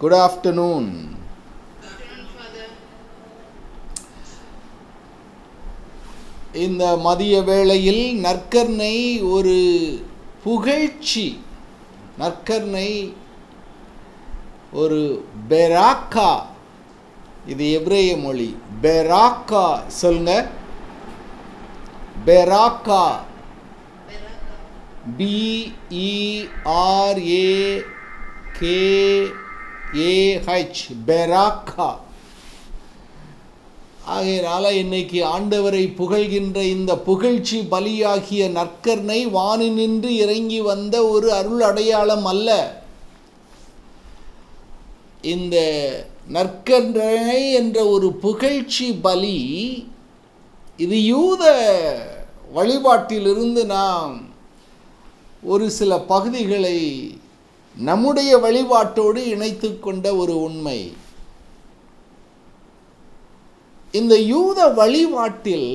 Good afternoon. இந்த மதிய வேளையில் நற்கர்ணை ஒரு புகழ்ச்சி, நற்கர்ணை ஒரு பெராக்கா. இது எபிரேய மொழி. பெராக்கா சொல்லுங்க. பெராக்கா, BERAKAH, பெராக்கா. ஆகையினால இன்னைக்கு ஆண்டவரை புகழ்கின்ற இந்த புகழ்ச்சி பலியாகிய நற்கர்ணை வானினின்று இறங்கி வந்த ஒரு அருள் அடையாளம் அல்ல. இந்த நற்கர்ணை என்ற ஒரு புகழ்ச்சி பலி, இது யூத வழிபாட்டிலிருந்து நாம் ஒரு சில பகுதிகளை நம்முடைய வழிபாட்டோடு இணைத்து கொண்ட ஒரு உண்மை. இந்த யூத வழிபாட்டில்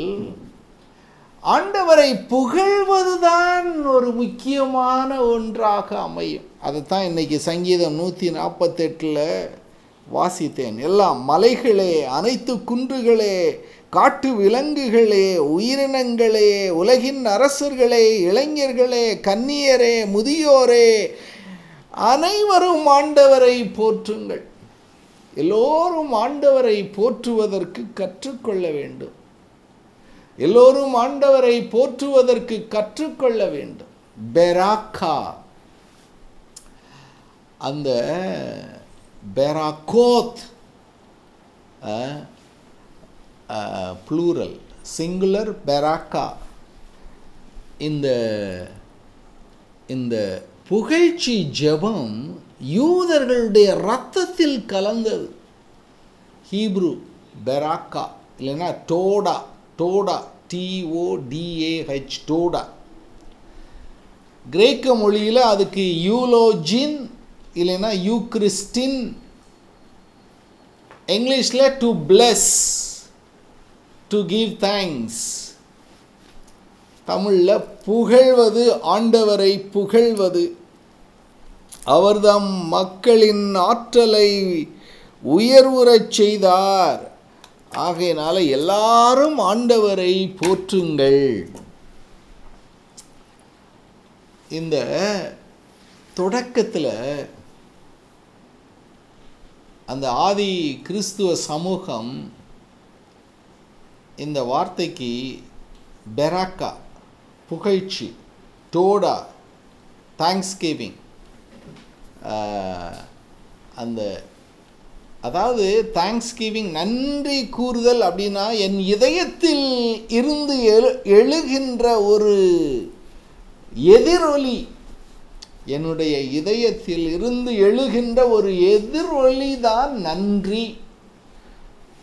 ஆண்டவரை புகழ்வதுதான் ஒரு முக்கியமான ஒன்றாக அமையும். அதைத்தான் இன்னைக்கு சங்கீதம் 148 வாசித்தேன். எல்லாம் மலைகளே, அனைத்து குன்றுகளே, காட்டு விலங்குகளே, உயிரினங்களே, உலகின் அரசர்களே, இளைஞர்களே, கன்னியரே, முதியோரே, அனைவரும் ஆண்டவரை போற்றுங்கள். எல்லோரும் ஆண்டவரை போற்றுவதற்கு கற்றுக்கொள்ள வேண்டும். எல்லோரும் ஆண்டவரை போற்றுவதற்கு கற்றுக்கொள்ள வேண்டும். பெராக்கா, அந்த பெராக்கோத், ப்ளூரல், சிங்குலர் பெராக்கா. இந்த புகழ்ச்சி ஜெபம் யூதர்களுடைய இரத்தத்தில் கலந்தது. ஹீப்ரு பெராக்கா, இல்லைன்னா டோடா, டோடா, TODAH, டோடா. கிரேக்க மொழியில் அதுக்கு யூலோஜின், இல்லைன்னா யூக்ரிஸ்டின். இங்கிலீஷில் to plus, to give thanks. தமிழில் புகழ்வது, ஆண்டவரை புகழ்வது. அவர்தம் மக்களின் ஆற்றலை உயர்வுறச் செய்தார். ஆகையினால எல்லாரும் ஆண்டவரை போற்றுங்கள். இந்த தொடக்கத்தில் அந்த ஆதி கிறிஸ்துவ சமூகம் இந்த வார்த்தைக்கு பெராக்கா, புகழ்ச்சி, டோடா, தேங்க்ஸ்கிவிங், அந்த அதாவது தேங்க்ஸ்கிவிங், நன்றி கூறுதல் அப்படின்னா என் இதயத்தில் இருந்து எழுகின்ற ஒரு எதிரொலி, என்னுடைய இதயத்தில் இருந்து எழுகின்ற ஒரு எதிரொலி தான் நன்றி.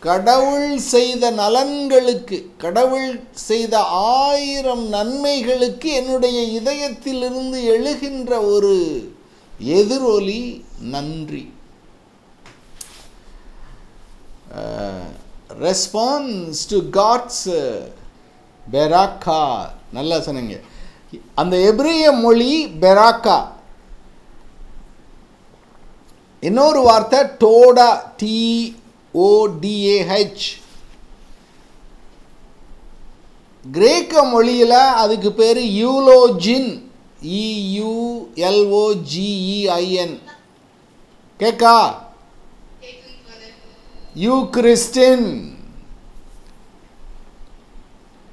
கடவுள் செய்த நலன்களுக்கு, கடவுள் செய்த 1000 நன்மைகளுக்கு என்னுடைய இதயத்தில் இருந்து எழுகின்ற ஒரு எதிரொலி நன்றி. Response to God's Beracah. நல்லா சொன்னீங்க. அந்த எபிரேய மொழி பெராக்கா. இன்னொரு வார்த்தை டோடா, TODAH. கிரேக்க மொழியில் அதுக்கு பேர் யூலோஜின், EULOGEIN. கேக்கா? யூக்ரிஸ்டின்.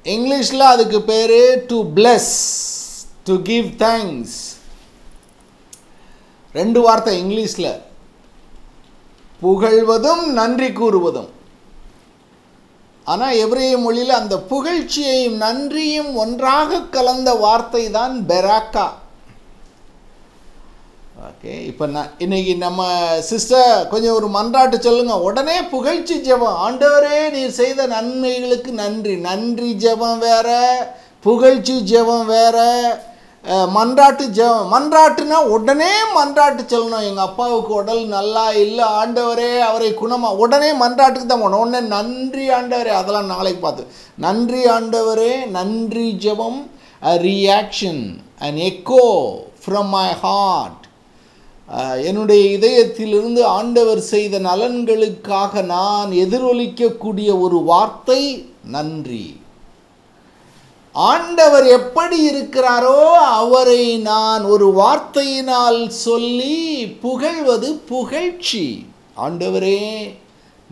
இங்கிலீஷில் அதுக்கு பேர் to plus, to give thanks. 2 வார்த்தை இங்கிலீஷில், புகழ்வதும் நன்றி கூறுவதும். ஆனால் எபிரேய மொழியில் அந்த புகழ்ச்சியையும் நன்றியும் ஒன்றாக கலந்த வார்த்தை தான் பெராக்கா. ஓகே, இப்போ இன்னைக்கு நம்ம சிஸ்டர் கொஞ்சம் ஒரு மன்றாட்டு சொல்லுங்க. உடனே புகழ்ச்சி ஜெபம், ஆண்டவரே நீர் செய்த நன்மைகளுக்கு நன்றி. நன்றி ஜெபம் வேற, புகழ்ச்சி ஜெபம் வேற, மன்றாட்டு ஜெபம். மன்றாட்டுனா உடனே மன்றாட்டு சொல்லணும். எங்கள் அப்பாவுக்கு உடல் நல்லா இல்லை, ஆண்டவரே அவரை குணமா, உடனே மன்றாட்டுக்கு தான் போகணும். உடனே நன்றி ஆண்டவரே, அதெல்லாம் நாளைக்கு பார்த்து. நன்றி ஆண்டவரே, நன்றி ஜெபம், a reaction, an echo from my heart. என்னுடைய இதயத்திலிருந்து ஆண்டவர் செய்த நலன்களுக்காக நான் எதிரொலிக்கக்கூடிய ஒரு வார்த்தை நன்றி. ஆண்டவர் எப்படி இருக்கிறாரோ அவரை நான் ஒரு வார்த்தையினால் சொல்லி புகழ்வது புகழ்ச்சி. ஆண்டவரே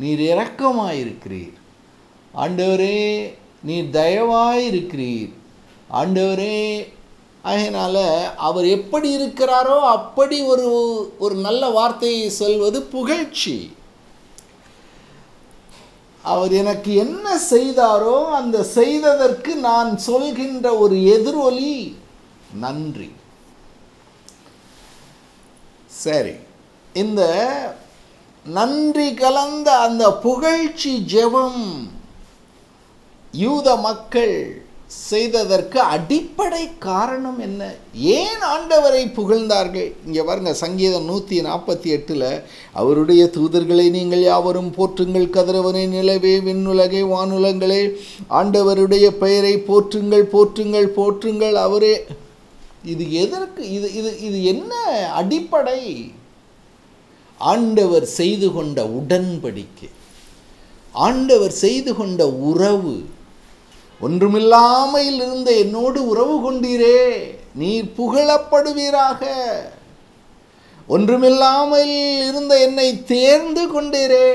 நீர் இரக்கமாயிருக்கிறீர், ஆண்டவரே நீர் தயவாயிருக்கிறீர், ஆண்டவரே. அதனால் அவர் எப்படி இருக்கிறாரோ அப்படி ஒரு நல்ல வார்த்தையை சொல்வது புகழ்ச்சி. அவர் எனக்கு என்ன செய்தாரோ அந்த செய்ததற்கு நான் சொல்கின்ற ஒரு எதிரொலி நன்றி. சரி, இந்த நன்றி கலந்த அந்த புகழ்ச்சி ஜெபம் யூத மக்கள் செய்ததற்கு அடிப்படை காரணம் என்ன? ஏன் ஆண்டவரை புகழ்ந்தார்கள்? இங்கே பாருங்க, சங்கீதம் 148 அவருடைய தூதர்களை நீங்கள் யாவரும் போற்றுங்கள், கதிரவனை நிலவே விண்ணுலகே வானுலங்களே ஆண்டவருடைய பெயரை போற்றுங்கள் போற்றுங்கள் போற்றுங்கள் அவரே. இது எதற்கு? இது என்ன அடிப்படை? ஆண்டவர் செய்து கொண்ட உடன்படிக்கை, ஆண்டவர் செய்து கொண்ட உறவு. ஒன்றுமில்லாமல் இருந்த என்னோடு உறவு கொண்டீரே, நீர் புகழப்படுவீராக. ஒன்றுமில்லாமல் இருந்த என்னை தேர்ந்து கொண்டீரே,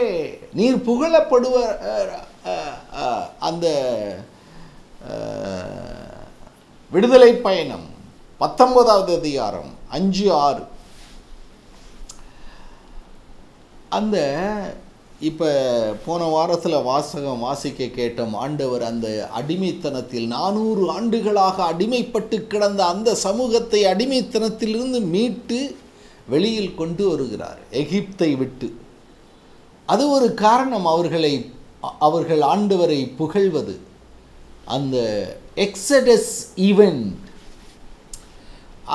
நீர் புகழப்படுவ. அந்த விடுதலை பயணம் 19வது அதிகாரம் 5-6 அந்த இப்போ போன வாரத்தில் வாசிக்க கேட்டோம். ஆண்டவர் அந்த அடிமைத்தனத்தில் 400 ஆண்டுகளாக அடிமைப்பட்டு கிடந்த அந்த சமூகத்தை அடிமைத்தனத்திலிருந்து மீட்டு வெளியில் கொண்டு வருகிறார், எகிப்தை விட்டு. அது ஒரு காரணம் அவர்கள் ஆண்டவரை புகழ்வது, அந்த எக்ஸடஸ் ஈவெண்ட்.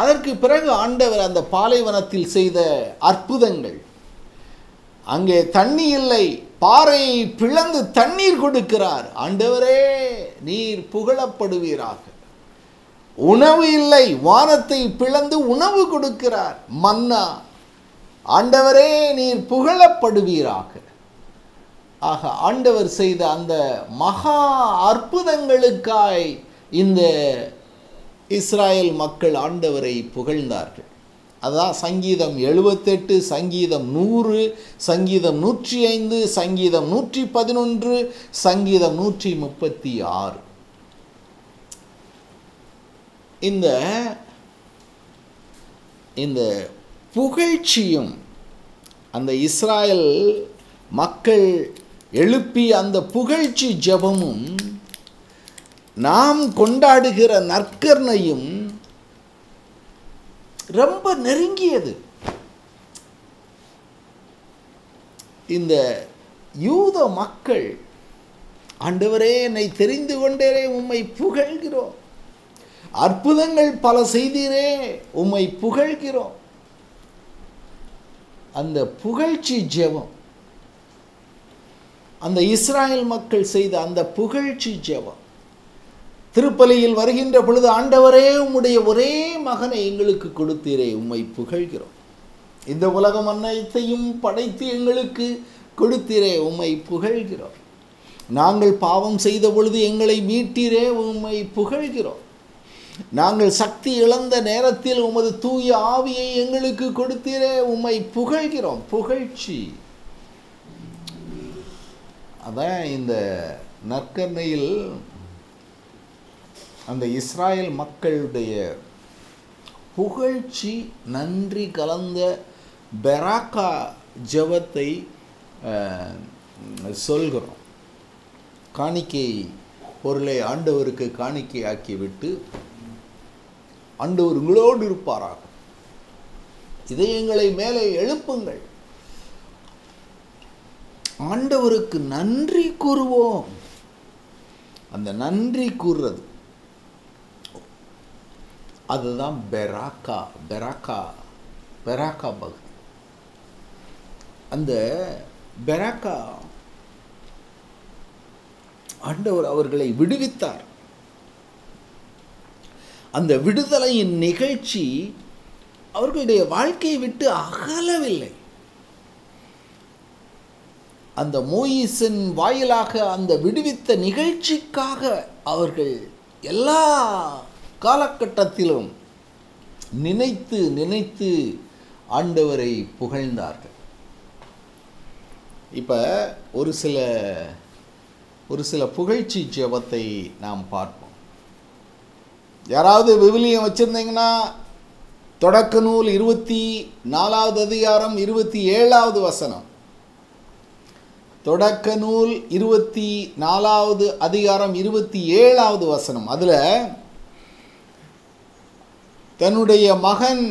அதற்கு பிறகு ஆண்டவர் அந்த பாலைவனத்தில் செய்த அற்புதங்கள். அங்கே தண்ணி இல்லை, பாறையை பிளந்து தண்ணீர் கொடுக்கிறார். ஆண்டவரே நீர் புகழப்படுவீராக. உணவு இல்லை, வானத்தை பிளந்து உணவு கொடுக்கிறார், மன்னா. ஆண்டவரே நீர் புகழப்படுவீராக. ஆக ஆண்டவர் செய்த அந்த மகா அற்புதங்களுக்காய் இந்த இஸ்ராயேல் மக்கள் ஆண்டவரை புகழ்ந்தார்கள். அதான் சங்கீதம் 78, சங்கீதம் 100, சங்கீதம் 105, சங்கீதம் 111, சங்கீதம் 136. இந்த புகழ்ச்சியும் அந்த இஸ்ராயேல் மக்கள் எழுப்பி அந்த புகழ்ச்சி ஜெபமும் நாம் கொண்டாடுகிற நற்கருணையும் ரொம்ப நெருங்கியது. இந்த யூத மக்கள், ஆண்டவரே என்னை தெரிந்து கொண்டேரே உம்மை புகழ்கிறோம், அற்புதங்கள் பல செய்தீரே உம்மை புகழ்கிறோம். அந்த புகழ்ச்சி ஜெபம், அந்த இஸ்ராயேல் மக்கள் செய்த அந்த புகழ்ச்சி ஜெபம், திருப்பலியில் வருகின்ற பொழுது ஆண்டவரே உம்முடைய ஒரே மகனை எங்களுக்கு கொடுத்தீரே உம்மை புகழ்கிறோம், இந்த உலகம் அனைத்தையும் படைத்து எங்களுக்கு கொடுத்தீரே உம்மை புகழ்கிறோம், நாங்கள் பாவம் செய்த பொழுது எங்களை மீட்டீரே உம்மை புகழ்கிறோம், நாங்கள் சக்தி இழந்த நேரத்தில் உமது தூய ஆவியை எங்களுக்கு கொடுத்தீரே உம்மை புகழ்கிறோம். புகழ்ச்சி. அதான் இந்த நற்கருணையில் அந்த இஸ்ராயேல் மக்களுடைய புகழ்ச்சி நன்றி கலந்த பெராக்கா ஜெபத்தை சொல்கிறோம். காணிக்கை பொருளை ஆண்டவருக்கு காணிக்கை ஆக்கிவிட்டு ஆண்டவர் உங்களோடு இருப்பாராக, இதயங்களை மேலே எழுப்புங்கள், ஆண்டவருக்கு நன்றி கூறுவோம். அந்த நன்றி கூறுறது அதுதான் பெராக்கா. பெராக்கா பெராக்கா பக்தி. அந்த பெராக்கா ஆண்டவர் அவர்களை விடுவித்தார். அந்த விடுதலையின் நிகழ்ச்சி அவர்களுடைய வாழ்க்கையை விட்டு அகலவில்லை. அந்த மோயிசன் வாயிலாக அந்த விடுவித்த நிகழ்ச்சிக்காக அவர்கள் எல்லா காலகட்டத்திலும் நினைத்து நினைத்து ஆண்டவரை புகழ்ந்தார்கள். இப்போ ஒரு சில புகழ்ச்சி ஜெபத்தை நாம் பார்ப்போம். யாராவது விவிலியம் வச்சுருந்தீங்கன்னா தொடக்க நூல் 24வது அதிகாரம் 27வது வசனம். தொடக்க நூல் 24வது அதிகாரம் 27வது வசனம். அதில் தன்னுடைய மகன்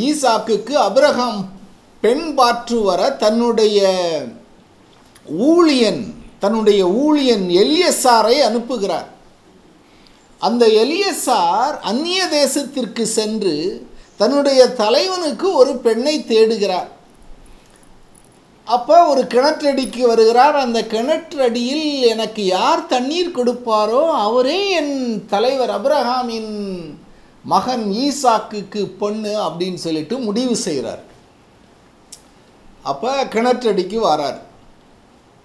ஈசாக்குக்கு ஆபிரகாம் பெண் பார்த்து வர தன்னுடைய ஊழியன் எலியசாரை அனுப்புகிறார். அந்த எலியசார் அந்நிய தேசத்திற்கு சென்று தன்னுடைய தலைவனுக்கு ஒரு பெண்ணை தேடுகிறார். அப்போ ஒரு கிணற்றடிக்கு வருகிறார். அந்த கிணற்றடியில் எனக்கு யார் தண்ணீர் கொடுப்பாரோ அவரே என் தலைவர் ஆபிரகாமின் மகன் ஈசாக்குக்கு பொண்ணு அப்படின்னு சொல்லிட்டு முடிவு செய்கிறார். அப்போ கிணற்றடிக்கு வரார்.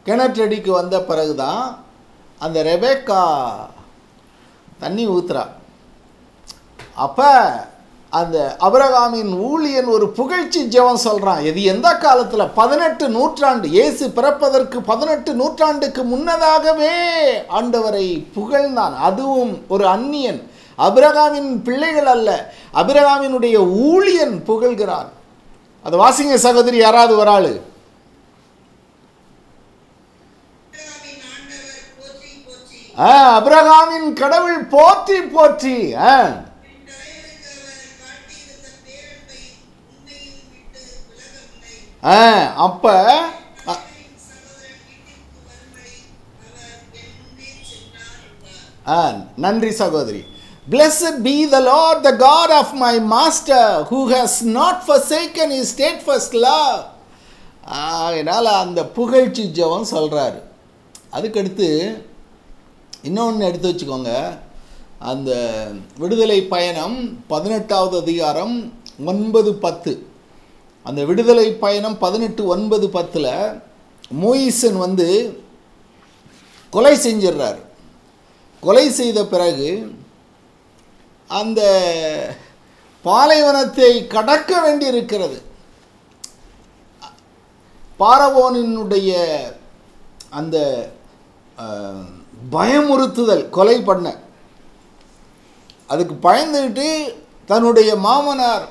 கிணற்றடிக்கு வந்த பிறகுதான் அந்த ரெபேக்கா தண்ணி ஊத்துறா. அப்போ அந்த ஆபிரகாமின் ஊழியன் ஒரு புகழ்ச்சி ஜெபம் சொல்கிறான். இது எந்த காலத்தில்? 18 நூற்றாண்டு, இயேசு பிறப்பதற்கு 18 நூற்றாண்டுக்கு முன்னதாகவே ஆண்டவரை புகழ்ந்தான். அதுவும் ஒரு அந்நியன், ஆபிரகாமின் பிள்ளைகள் அல்ல, ஆபிரகாமினுடைய ஊழியன் புகழ்கிறான். அது வாசிங்க சகோதரி, யாராவது ஒரு ஆள். ஆபிரகாமின் கடவுள் போற்றி போற்றி. அப்ப நன்றி சகோதரி. Blessed be the Lord, the God of my master, who has not forsaken his steadfast love. என்னால் அந்த புகழ்ச்சி ஜெபம் சொல்கிறாரு. அதுக்கடுத்து இன்னொன்று எடுத்து வச்சுக்கோங்க. அந்த விடுதலை பயணம் 18வது அதிகாரம் 9-10. அந்த விடுதலை பயணம் 18:9-10 மோயிசன் கொலை செஞ்சிடுறார். கொலை செய்த பிறகு அந்த பாலைவனத்தை கடக்க வேண்டியிருக்கிறது. பார்வோனினுடைய அந்த பயமுறுத்துதல், கொலை பண்ண, அதுக்கு பயந்துக்கிட்டு தன்னுடைய மாமனார்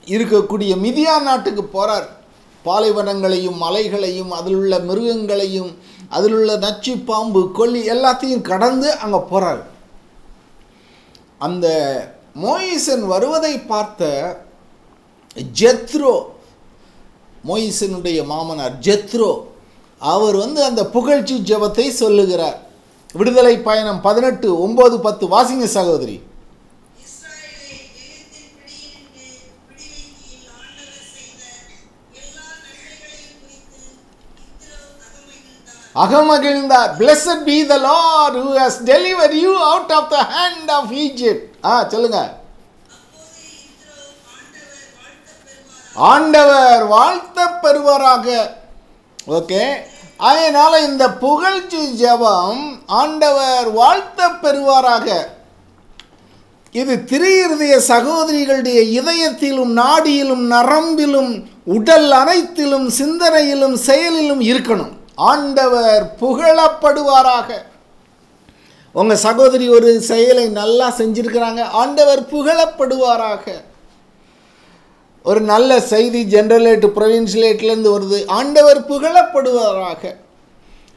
இருக்கக்கூடிய மிதியான் நாட்டுக்கு போகிறார். பாலைவனங்களையும் மலைகளையும் அதில் உள்ள மிருகங்களையும் அதில் உள்ள நச்சு பாம்பு கொல்லி எல்லாத்தையும் கடந்து அங்கே போகிறார். அந்த மோயிசன் வருவதை பார்த்த ஜெத்ரோ, மோயிசனுடைய மாமனார் ஜெத்ரோ, அவர் அந்த புகழ்ச்சி ஜெபத்தை சொல்லுகிறார். விடுதலை பயணம் 18:9-10 வாசிங்க சகோதரி. அகமகிழ்ந்தார். Blessed be the Lord who has delivered you out of the hand of Egypt. சொல்லுங்க. ஆண்டவர் வாழ்த்த பெறுவாராக. ஓகே, அதனால இந்த புகழ்ச்சி ஜெபம் ஆண்டவர் வாழ்த்த பெறுவாராக, இது திரு-இருதய சகோதரிகளுடைய இதயத்திலும் நாடியிலும் நரம்பிலும் உடல் அனைத்திலும் சிந்தனையிலும் செயலிலும் இருக்கணும். ஆண்டவர் புகழப்படுவாராக. உங்கள் சகோதரி ஒரு செயலை நல்லா செஞ்சிருக்கிறாங்க, ஆண்டவர் புகழப்படுவாராக. ஒரு நல்ல செய்தி ஜென்ரலேட்டு ப்ரொவின்சிலேட்லேருந்து வருது, ஆண்டவர் புகழப்படுவாராக.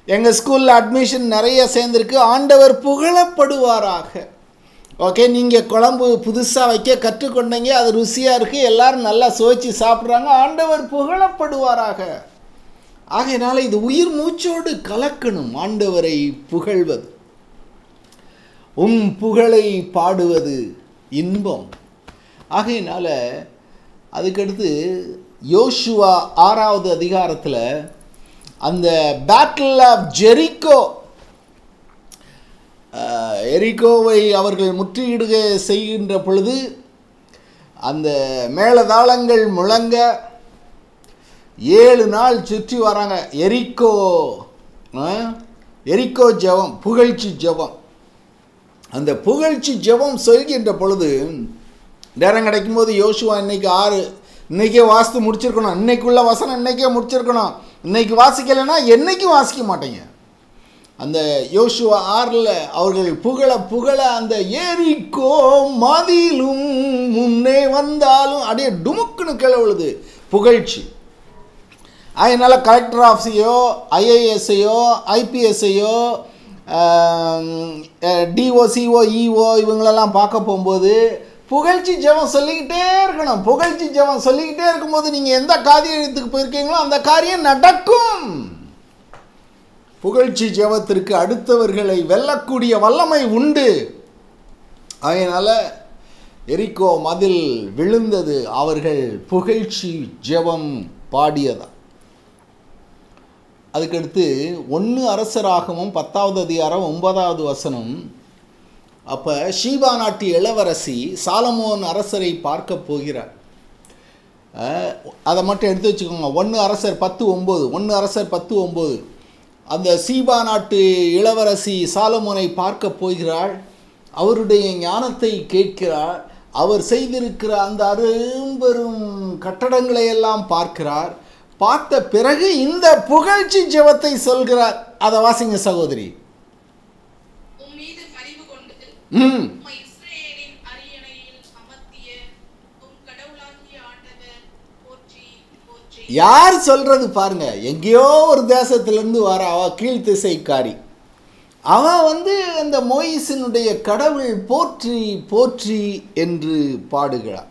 எங்கள் ஸ்கூலில் அட்மிஷன் நிறைய சேர்ந்துருக்கு, ஆண்டவர் புகழப்படுவாராக. ஓகே, நீங்கள் குழம்பு புதுசாக வைக்க கற்றுக்கொண்டீங்க, அது ருசியாக இருக்குது, எல்லோரும் நல்லா சுவைச்சு சாப்பிட்றாங்க, ஆண்டவர் புகழப்படுவாராக. ஆகையினால இது உயிர் மூச்சோடு கலக்கணும். ஆண்டவரை புகழ்வது, புகழை பாடுவது இன்பம். ஆகையினால அதுக்கடுத்து யோசுவா 6வது அதிகாரத்தில் அந்த பேட்டில் ஆஃப் எரிகோவை அவர்கள் முற்றுகையிடுக செய்கின்ற பொழுது அந்த மேளதாளங்கள் முழங்க 7 நாள் சுற்றி வராங்க. எரிக்கோ ஜெபம், புகழ்ச்சி ஜெபம். அந்த புகழ்ச்சி ஜெபம் சொல்கின்ற பொழுது நேரம் கிடைக்கும்போது யோசுவா இன்னைக்கே வாசித்து முடிச்சிருக்கணும். இன்னைக்குள்ள வசனம் இன்னைக்கே முடிச்சிருக்கணும். இன்னைக்கு வாசிக்கலைன்னா என்னைக்கும் வாசிக்க மாட்டேங்க. அந்த யோசுவா 6 அவர்கள் புகழ அந்த எரிக்கோ மதிலும் முன்னே வந்தாலும் அப்படியே டுமுக்குன்னு கிளவுழுது புகழ்ச்சி. அதனால் கலெக்டர் ஆஃபீஸையோ ஐஏஎஸ்ஐயோ ஐபிஎஸ்ஐயோ டிஓசிஓ இஓ இவங்களெல்லாம் பார்க்க போகும்போது புகழ்ச்சி ஜெபம் சொல்லிக்கிட்டே இருக்கணும். புகழ்ச்சி ஜெபம் சொல்லிக்கிட்டே இருக்கும்போது நீங்கள் எந்த காரியத்துக்கு போயிருக்கீங்களோ அந்த காரியம் நடக்கும். புகழ்ச்சி ஜெபத்திற்கு அடுத்தவர்களை வெல்லக்கூடிய வல்லமை உண்டு. அதனால் எரிக்கோ மதில் விழுந்தது அவர்கள் புகழ்ச்சி ஜெபம் பாடியதா. அதுக்கடுத்து 1 அரசராகவும் 10வது அதிகாரம் 9வது வசனம். அப்போ ஷீபா நாட்டு இளவரசி சாலமோன் அரசரை பார்க்க போகிறார். அதை மட்டும் எடுத்து வச்சுக்கோங்க. 1 அரசர் 10:9. 1 அரசர் 10:9. அந்த சீபா நாட்டு இளவரசி சாலமோனை பார்க்க போகிறாள். அவருடைய ஞானத்தை கேட்கிறார். அவர் செய்திருக்கிற அந்த அரும்பெரும் கட்டடங்களை எல்லாம் பார்க்கிறார். பார்த்த பிறகு இந்த புகழ்ச்சி ஜெபத்தை சொல்கிறார். அதை வாசிங்க சகோதரி. யார் சொல்றது பாருங்க. எங்கேயோ ஒரு தேசத்திலிருந்து வர அவ கீழ்த்திசைக்காரி. அவன் அந்த மோயிசினுடைய கடவுள் போற்றி போற்றி என்று பாடுகிறார்.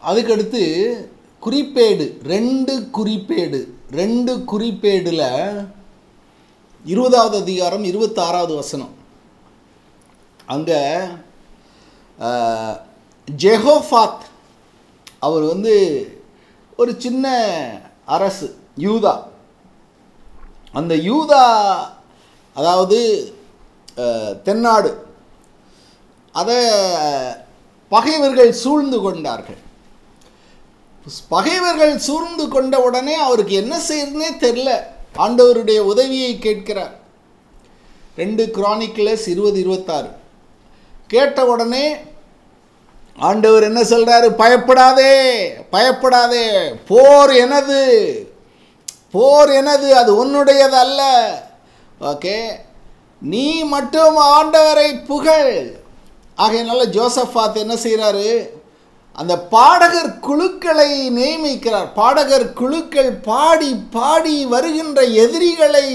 அதுக்கடுத்து குறிப்பேடு 2 குறிப்பேடுல 20வது அதிகாரம் 26வது வசனம். அங்கே ஜெகோஃபாத் அவர் ஒரு சின்ன அரசு யூதா. அந்த யூதா அதாவது தென்னாடு அதை பகைவர்கள் சூழ்ந்து கொண்டார்கள். பகைவர்கள் சூழ்ந்து கொண்ட உடனே அவருக்கு என்ன செய்யறதுனே தெரியல. ஆண்டவருடைய உதவியை கேட்கிறார். 2 கிரானிக்கல்ஸ் 20:26 கேட்ட உடனே ஆண்டவர் என்ன சொல்றாரு? பயப்படாதே, பயப்படாதே, போர் எனது, அது உன்னுடையது அல்ல. ஓகே, நீ மட்டும் ஆண்டவரை புகழ். ஆகையினால ஜோசபாத் என்ன செய்கிறாரு? அந்த பாடகர் குழுக்களை நியமிக்கிறார். பாடகர் குழுக்கள் பாடி பாடி வருகின்ற எதிரிகளை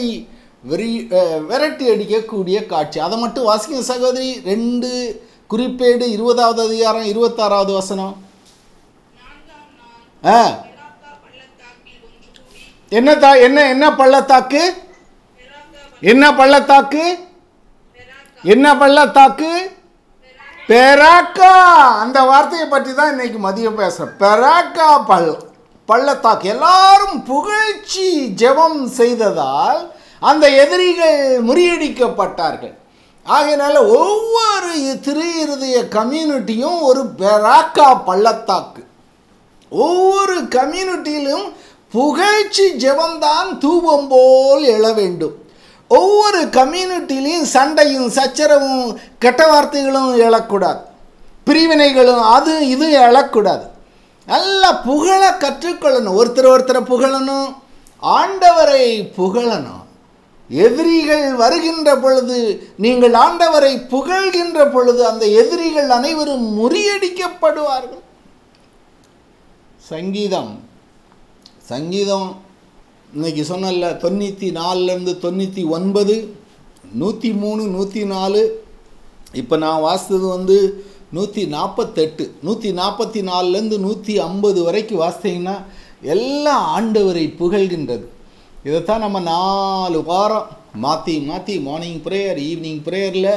விரட்டி அடிக்கக்கூடிய காட்சி. அதை மட்டும் வாசிங்க சகோதரி. 2 குறிப்பேடு 20வது அதிகாரம் 26வது வசனம். என்ன பள்ளத்தாக்கு? என்ன பள்ளத்தாக்கு? என்ன பள்ளத்தாக்கு? பெராக்கா. அந்த வார்த்தையை பற்றி தான் இன்னைக்கு மதியம் பேசுகிறேன். பெராக்கா பள்ளத்தாக்கு. எல்லாரும் புகழ்ச்சி ஜெபம் செய்ததால் அந்த எதிரிகள் முறியடிக்கப்பட்டார்கள். ஆகையினால ஒவ்வொரு திரு இருதய கம்யூனிட்டியும் ஒரு பெராக்கா பள்ளத்தாக்கு. ஒவ்வொரு கம்யூனிட்டியிலும் புகழ்ச்சி ஜெபம்தான் தூபம் போல் எழ வேண்டும். ஒவ்வொரு கம்யூனிட்டிலையும் சண்டையும் சச்சரவும் கெட்ட வார்த்தைகளும் எழக்கூடாது. பிரிவினைகளும் அது இது எழக்கூடாது. நல்லா புகழ கற்றுக்கொள்ளணும். ஒருத்தரை புகழணும், ஆண்டவரை புகழணும். எதிரிகள் வருகின்ற பொழுது நீங்கள் ஆண்டவரை புகழ்கின்ற பொழுது அந்த எதிரிகள் அனைவரும் முறியடிக்கப்படுவார்கள். சங்கீதம் இன்னைக்கு சொன்னல 94லேருந்து 99, 103, 104. இப்போ நான் வாசித்தது 148, 144லேருந்து 150 வரைக்கும் வாசித்தீங்கன்னா எல்லாம் ஆண்டவரை புகழ்கின்றது. இதைத்தான் நம்ம 4 வாரம் மாற்றி மார்னிங் ப்ரேயர் ஈவினிங் ப்ரேயரில்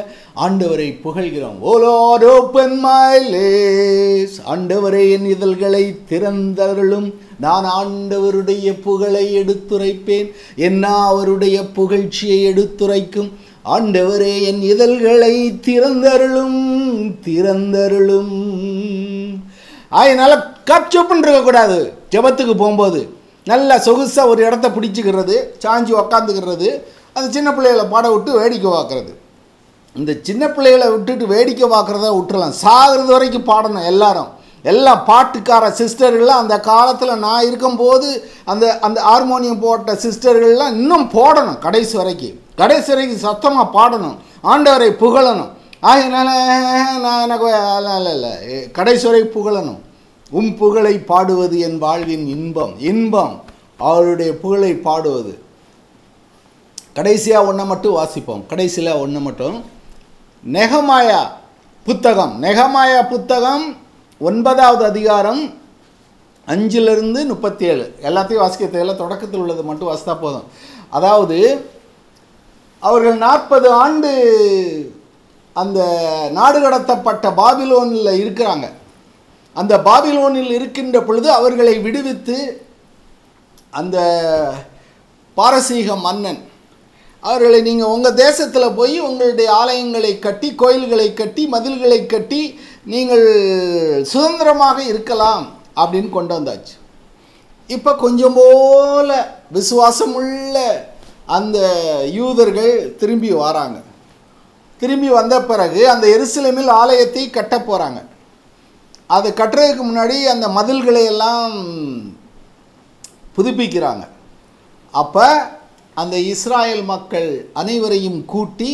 ஆண்டவரை புகழ்கிறோம். ஓ லார்ட் ஓப்பன் மை லிப்ஸ். ஆண்டவரே என் இதழ்களை திறந்தருளும், நான் ஆண்டவருடைய புகழை எடுத்துரைப்பேன். என்ன அவருடைய புகழ்ச்சியை எடுத்துரைக்கும். ஆண்டவரே என் இதழ்களை திறந்தருளும் திறந்தருளும். அதனால கப்சப்புன்னு இருக்கக்கூடாது. ஜெபத்துக்கு போகும்போது நல்லா சொகுசாக ஒரு இடத்த பிடிச்சிக்கிறது, சாஞ்சி உக்காந்துக்கிறது, அந்த சின்ன பிள்ளைகளை பாட விட்டு வேடிக்கை பார்க்குறது. இந்த சின்ன பிள்ளைகளை விட்டுட்டு வேடிக்கை பார்க்குறத விட்டுறலாம். சாகிறது வரைக்கும் பாடணும். எல்லாம் பாட்டுக்கார சிஸ்டர்கள்லாம் அந்த காலத்தில் நான் இருக்கும்போது அந்த அந்த ஹார்மோனியம் போட்ட சிஸ்டர்கள்லாம் இன்னும் போடணும். கடைசி வரைக்கும் சத்தமாக பாடணும், ஆண்டவரை புகழணும். அதனால நான் எனக்கு இல்லை, கடைசி வரை புகழணும். புகழை பாடுவது என் வாழ்வின் இன்பம் அவருடைய புகழை பாடுவது. கடைசியாக ஒன்றை மட்டும் வாசிப்போம். கடைசியில் ஒன்று மட்டும். நெகமாயா புத்தகம் 9வது அதிகாரம் 5-37 எல்லாத்தையும் வாசிக்க தேவையில்ல, தொடக்கத்தில் உள்ளது மட்டும் வாசித்தா போதும். அதாவது அவர்கள் 40 ஆண்டு அந்த நாடு கடத்தப்பட்ட பாபிலோனில் இருக்கிறாங்க. அந்த பாபிலோனில் இருக்கின்ற பொழுது அவர்களை விடுவித்து அந்த பாரசீக மன்னன் அவர்களை நீங்கள் உங்கள் தேசத்தில் போய் உங்களுடைய ஆலயங்களை கட்டி, கோயில்களை கட்டி, மதில்களை கட்டி நீங்கள் சுதந்திரமாக இருக்கலாம் அப்படின்னு கொண்டு வந்தாச்சு. இப்போ கொஞ்சம் போல விசுவாசமுள்ள அந்த யூதர்கள் திரும்பி வராங்க. திரும்பி வந்த பிறகு அந்த எருசலேமில் ஆலயத்தை கட்ட போகிறாங்க. அதை கட்டுறதுக்கு முன்னாடி அந்த மதில்களை எல்லாம் புதுப்பிக்கிறாங்க. அப்போ அந்த இஸ்ராயல் மக்கள் அனைவரையும் கூட்டி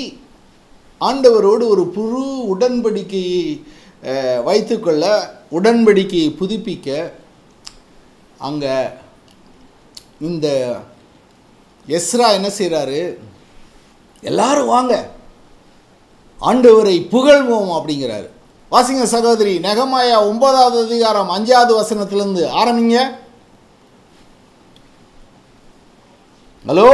ஆண்டவரோடு ஒரு புது உடன்படிக்கையை வைத்துக்கொள்ள, உடன்படிக்கையை புதுப்பிக்க அங்கே இந்த எஸ்ரா என்ன செய்கிறாரு, எல்லாரும் வாங்க ஆண்டவரை புகழ்வோம் அப்படிங்கிறாரு. வாசிங்க சகோதரி, நெகமாயா 9வது அதிகாரம் 5வது வசனத்திலிருந்து ஆரம்பிங்க. ஹலோ.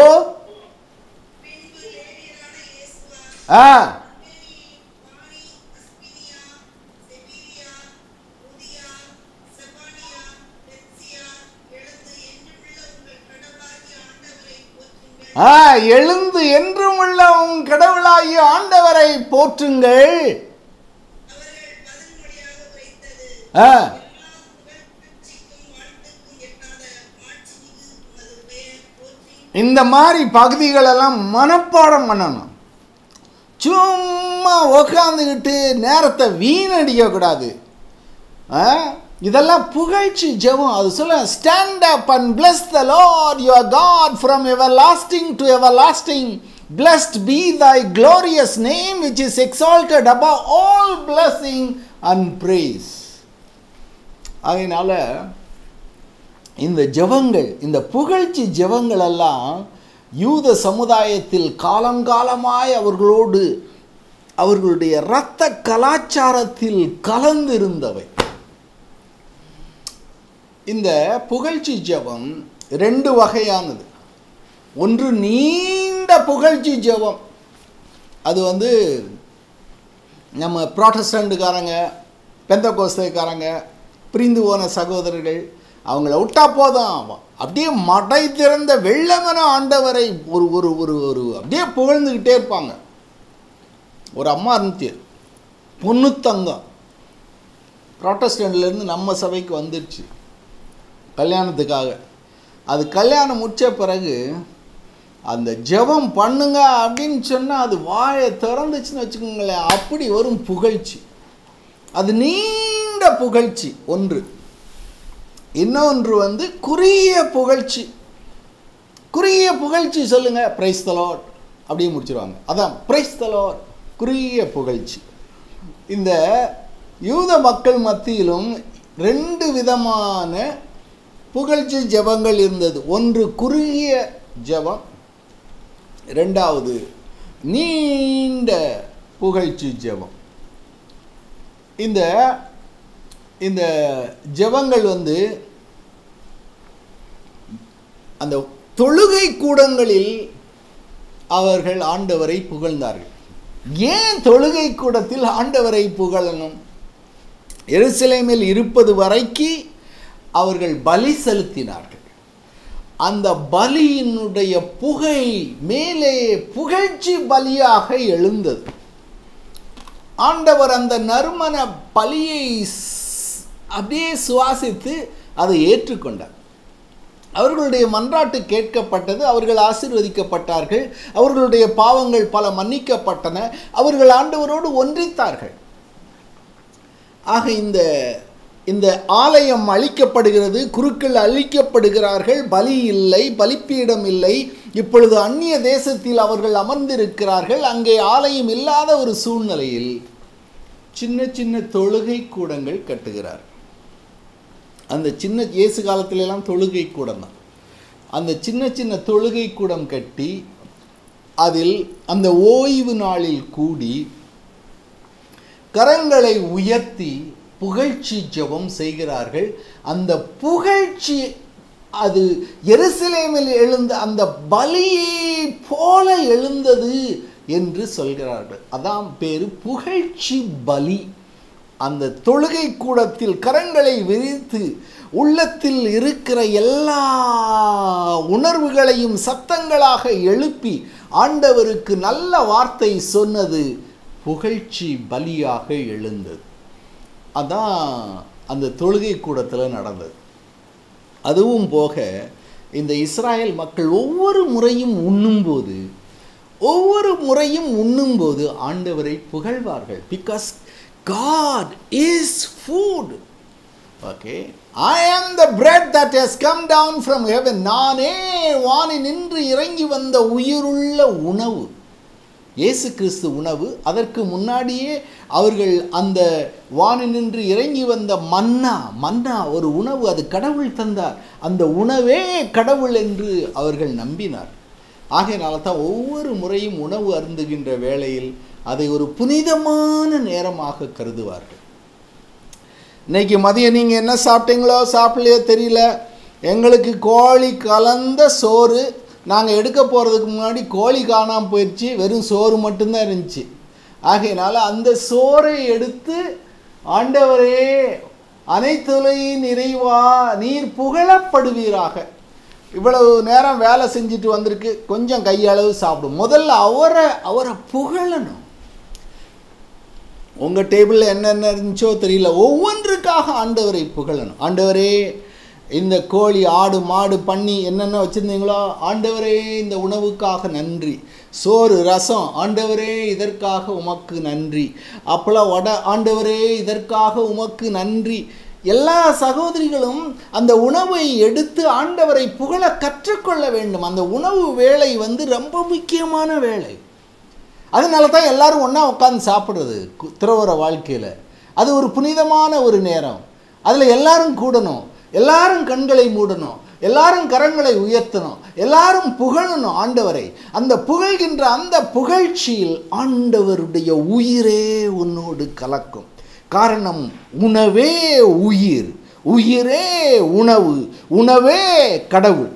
எழுந்து என்றும் உள்ள உன் கடவுளாகிய ஆண்டவரை போற்றுங்கள். இந்த மாதிரி பகுதிகளெல்லாம் மனப்பாடம் பண்ணணும். சும்மா உக்காந்துக்கிட்டு நேரத்தை வீணடிக்கக்கூடாது. இதெல்லாம் புகழ்ச்சி ஜெபம். அது சொல்ல, stand up and bless the Lord your God from everlasting to everlasting. Blessed be thy glorious name which is exalted above all blessing and praise. அதனால இந்த ஜெபங்கள், இந்த புகழ்ச்சி ஜெபங்கள் எல்லாம் யூத சமுதாயத்தில் காலங்காலமாய் அவர்களோடு அவர்களுடைய இரத்த கலாச்சாரத்தில் கலந்திருந்தவை. இந்த புகழ்ச்சி ஜெபம் 2 வகையானது. ஒன்று நீண்ட புகழ்ச்சி ஜெபம். அது நம்ம புராட்டஸ்டன்ட்காரங்க, பெந்தகோஸ்தேக்காரங்க, பிரிந்து போன சகோதரர்கள், அவங்கள விட்டா போதும் அப்படியே மடை திறந்த வெள்ளமன ஆண்டவரை ஒரு ஒரு ஒரு ஒரு அப்படியே புகழ்ந்துக்கிட்டே இருப்பாங்க. ஒரு அம்மா இருந்துச்சு, பொண்ணுத்தங்கம், புராட்டஸ்டன்ட்லேருந்து நம்ம சபைக்கு வந்துடுச்சு கல்யாணத்துக்காக. அது கல்யாணம் முடித்த பிறகு அந்த ஜெபம் பண்ணுங்க அப்படின்னு சொன்னால் அது வாயை திறந்துச்சுன்னு வச்சுக்கோங்களேன், அப்படி வரும் புகழ்ச்சி. அது நீண்ட புகழ்ச்சி ஒன்று. இன்னொன்று குறுகிய புகழ்ச்சி. குறுகிய புகழ்ச்சி சொல்லுங்க, பிரைஸ் தி லார்ட் அப்படியே முடிச்சிருவாங்க. அதான் பிரைஸ் தி லார்ட், குறுகிய புகழ்ச்சி. இந்த யூத மக்கள் மத்தியிலும் 2 விதமான புகழ்ச்சி ஜெபங்கள் இருந்தது. ஒன்று குறுகிய ஜெபம், 2வது நீண்ட புகழ்ச்சி ஜெபம். இந்த இந்த ஜெபங்கள் அந்த தொழுகை கூடங்களில் அவர்கள் ஆண்டவரை புகழ்ந்தார்கள். ஏன் தொழுகை கூடத்தில் ஆண்டவரை புகழணும்? எருசலேமில் இருப்பது வரைக்கும் அவர்கள் பலி செலுத்தினார்கள். அந்த பலியினுடைய புகை மேலே புகழ்ச்சி பலியாக எழுந்தது. ஆண்டவர் அந்த நறுமண பலியை அப்படியே சுவாசித்து அதை ஏற்றுக்கொண்டார். அவர்களுடைய மன்றாட்டு கேட்கப்பட்டது, அவர்கள் ஆசீர்வதிக்கப்பட்டார்கள், அவர்களுடைய பாவங்கள் பல மன்னிக்கப்பட்டன, அவர்கள் ஆண்டவரோடு ஒன்றித்தார்கள். ஆக இந்த ஆலயம் அழிக்கப்படுகிறது, குருக்கள் அழிக்கப்படுகிறார்கள், பலி இல்லை, பலிப்பீடம் இல்லை. இப்பொழுது அந்நிய தேசத்தில் அவர்கள் அமர்ந்திருக்கிறார்கள். அங்கே ஆலயம் இல்லாத ஒரு சூழ்நிலையில் சின்ன சின்ன தொழுகை கூடங்கள் கட்டுகிறார். அந்த சின்ன இயேசு காலத்திலெல்லாம் தொழுகை கூடம் தான். அந்த சின்ன சின்ன தொழுகை கூடம் கட்டி அதில் அந்த ஓய்வு நாளில் கூடி கரங்களை உயர்த்தி புகழ்ச்சி ஜெபம் செய்கிறார்கள். அந்த புகழ்ச்சி அது எருசலேமில் எழுந்த அந்த பலியை போல எழுந்தது என்று சொல்கிறார்கள். அதான் பேரு புகழ்ச்சி பலி. அந்த தொழுகை கூடத்தில் கரங்களை விரித்து உள்ளத்தில் இருக்கிற எல்லா உணர்வுகளையும் சத்தங்களாக எழுப்பி ஆண்டவருக்கு நல்ல வார்த்தை சொன்னது புகழ்ச்சி பலியாக எழுந்தது. அதான் அந்த தொழுகை கூடத்தில் நடந்தது. அதுவும் போக இந்த இஸ்ராயல் மக்கள் ஒவ்வொரு முறையும் உண்ணும்போது ஆண்டவரை புகழ்வார்கள். Because God is food. Okay, I am the bread that has come down from heaven. நானே வானினின்று இறங்கி வந்த உயிருள்ள உணவு. இயேசு கிறிஸ்து உணவு. அதற்கு முன்னாடியே அவர்கள் அந்த வானினின்று இறங்கி வந்த மன்னா ஒரு உணவு, அது கடவுள் தந்தார். அந்த உணவே கடவுள் என்று அவர்கள் நம்பினார். ஆகையினால தான் ஒவ்வொரு முறையும் உணவு அருந்துகின்ற வேளையில் அதை ஒரு புனிதமான நேரமாக கருதுவார்கள். இன்னைக்கு மதியம் நீங்கள் என்ன சாப்பிட்டீங்களோ சாப்பிடலையோ தெரியல, எங்களுக்கு கோழி கலந்த சோறு, நாங்கள் எடுக்க போகிறதுக்கு முன்னாடி கோழி காணாமல் போயிடுச்சு, வெறும் சோறு மட்டும்தான் இருந்துச்சு. ஆகையினால அந்த சோறை எடுத்து ஆண்டவரே அனைத்துலகின் இறைவா நீர் புகழப்படுவீராக, இவ்வளவு நேரம் வேலை செஞ்சுட்டு வந்திருக்கு, கொஞ்சம் கையளவு சாப்பிடும். முதல்ல அவரை புகழணும். உங்கள் டேபிளில் என்னென்ன இருந்துச்சோ தெரியல, ஒவ்வொன்றுக்காக ஆண்டவரை புகழணும். ஆண்டவரே இந்த கோழி ஆடு மாடு பண்ணி என்னென்ன வச்சுருந்தீங்களோ ஆண்டவரே இந்த உணவுக்காக நன்றி. சோறு ரசம் ஆண்டவரே இதற்காக உமக்கு நன்றி. அப்பளம் வடை ஆண்டவரே இதற்காக உமக்கு நன்றி. எல்லா சகோதரிகளும் அந்த உணவை எடுத்து ஆண்டவரை புகழ கற்றுக்கொள்ள வேண்டும். அந்த உணவு வேலை ரொம்ப முக்கியமான வேலை. அதனால தான் எல்லாரும் ஒன்றா உட்காந்து சாப்பிட்றது துறவற வாழ்க்கையில். அது ஒரு புனிதமான ஒரு நேரம். அதில் எல்லாரும் கூடணும், எல்லாரும் கண்களை மூடணும், எல்லாரும் கரங்களை உயர்த்தணும், எல்லாரும் புகழணும் ஆண்டவரை. அந்த புகழ்கின்ற அந்த புகழ்ச்சியில் ஆண்டவருடைய உயிரே உன்னோடு கலக்கும். காரணம் உணவே உயிர், உயிரே உணவு, உணவே கடவுள்.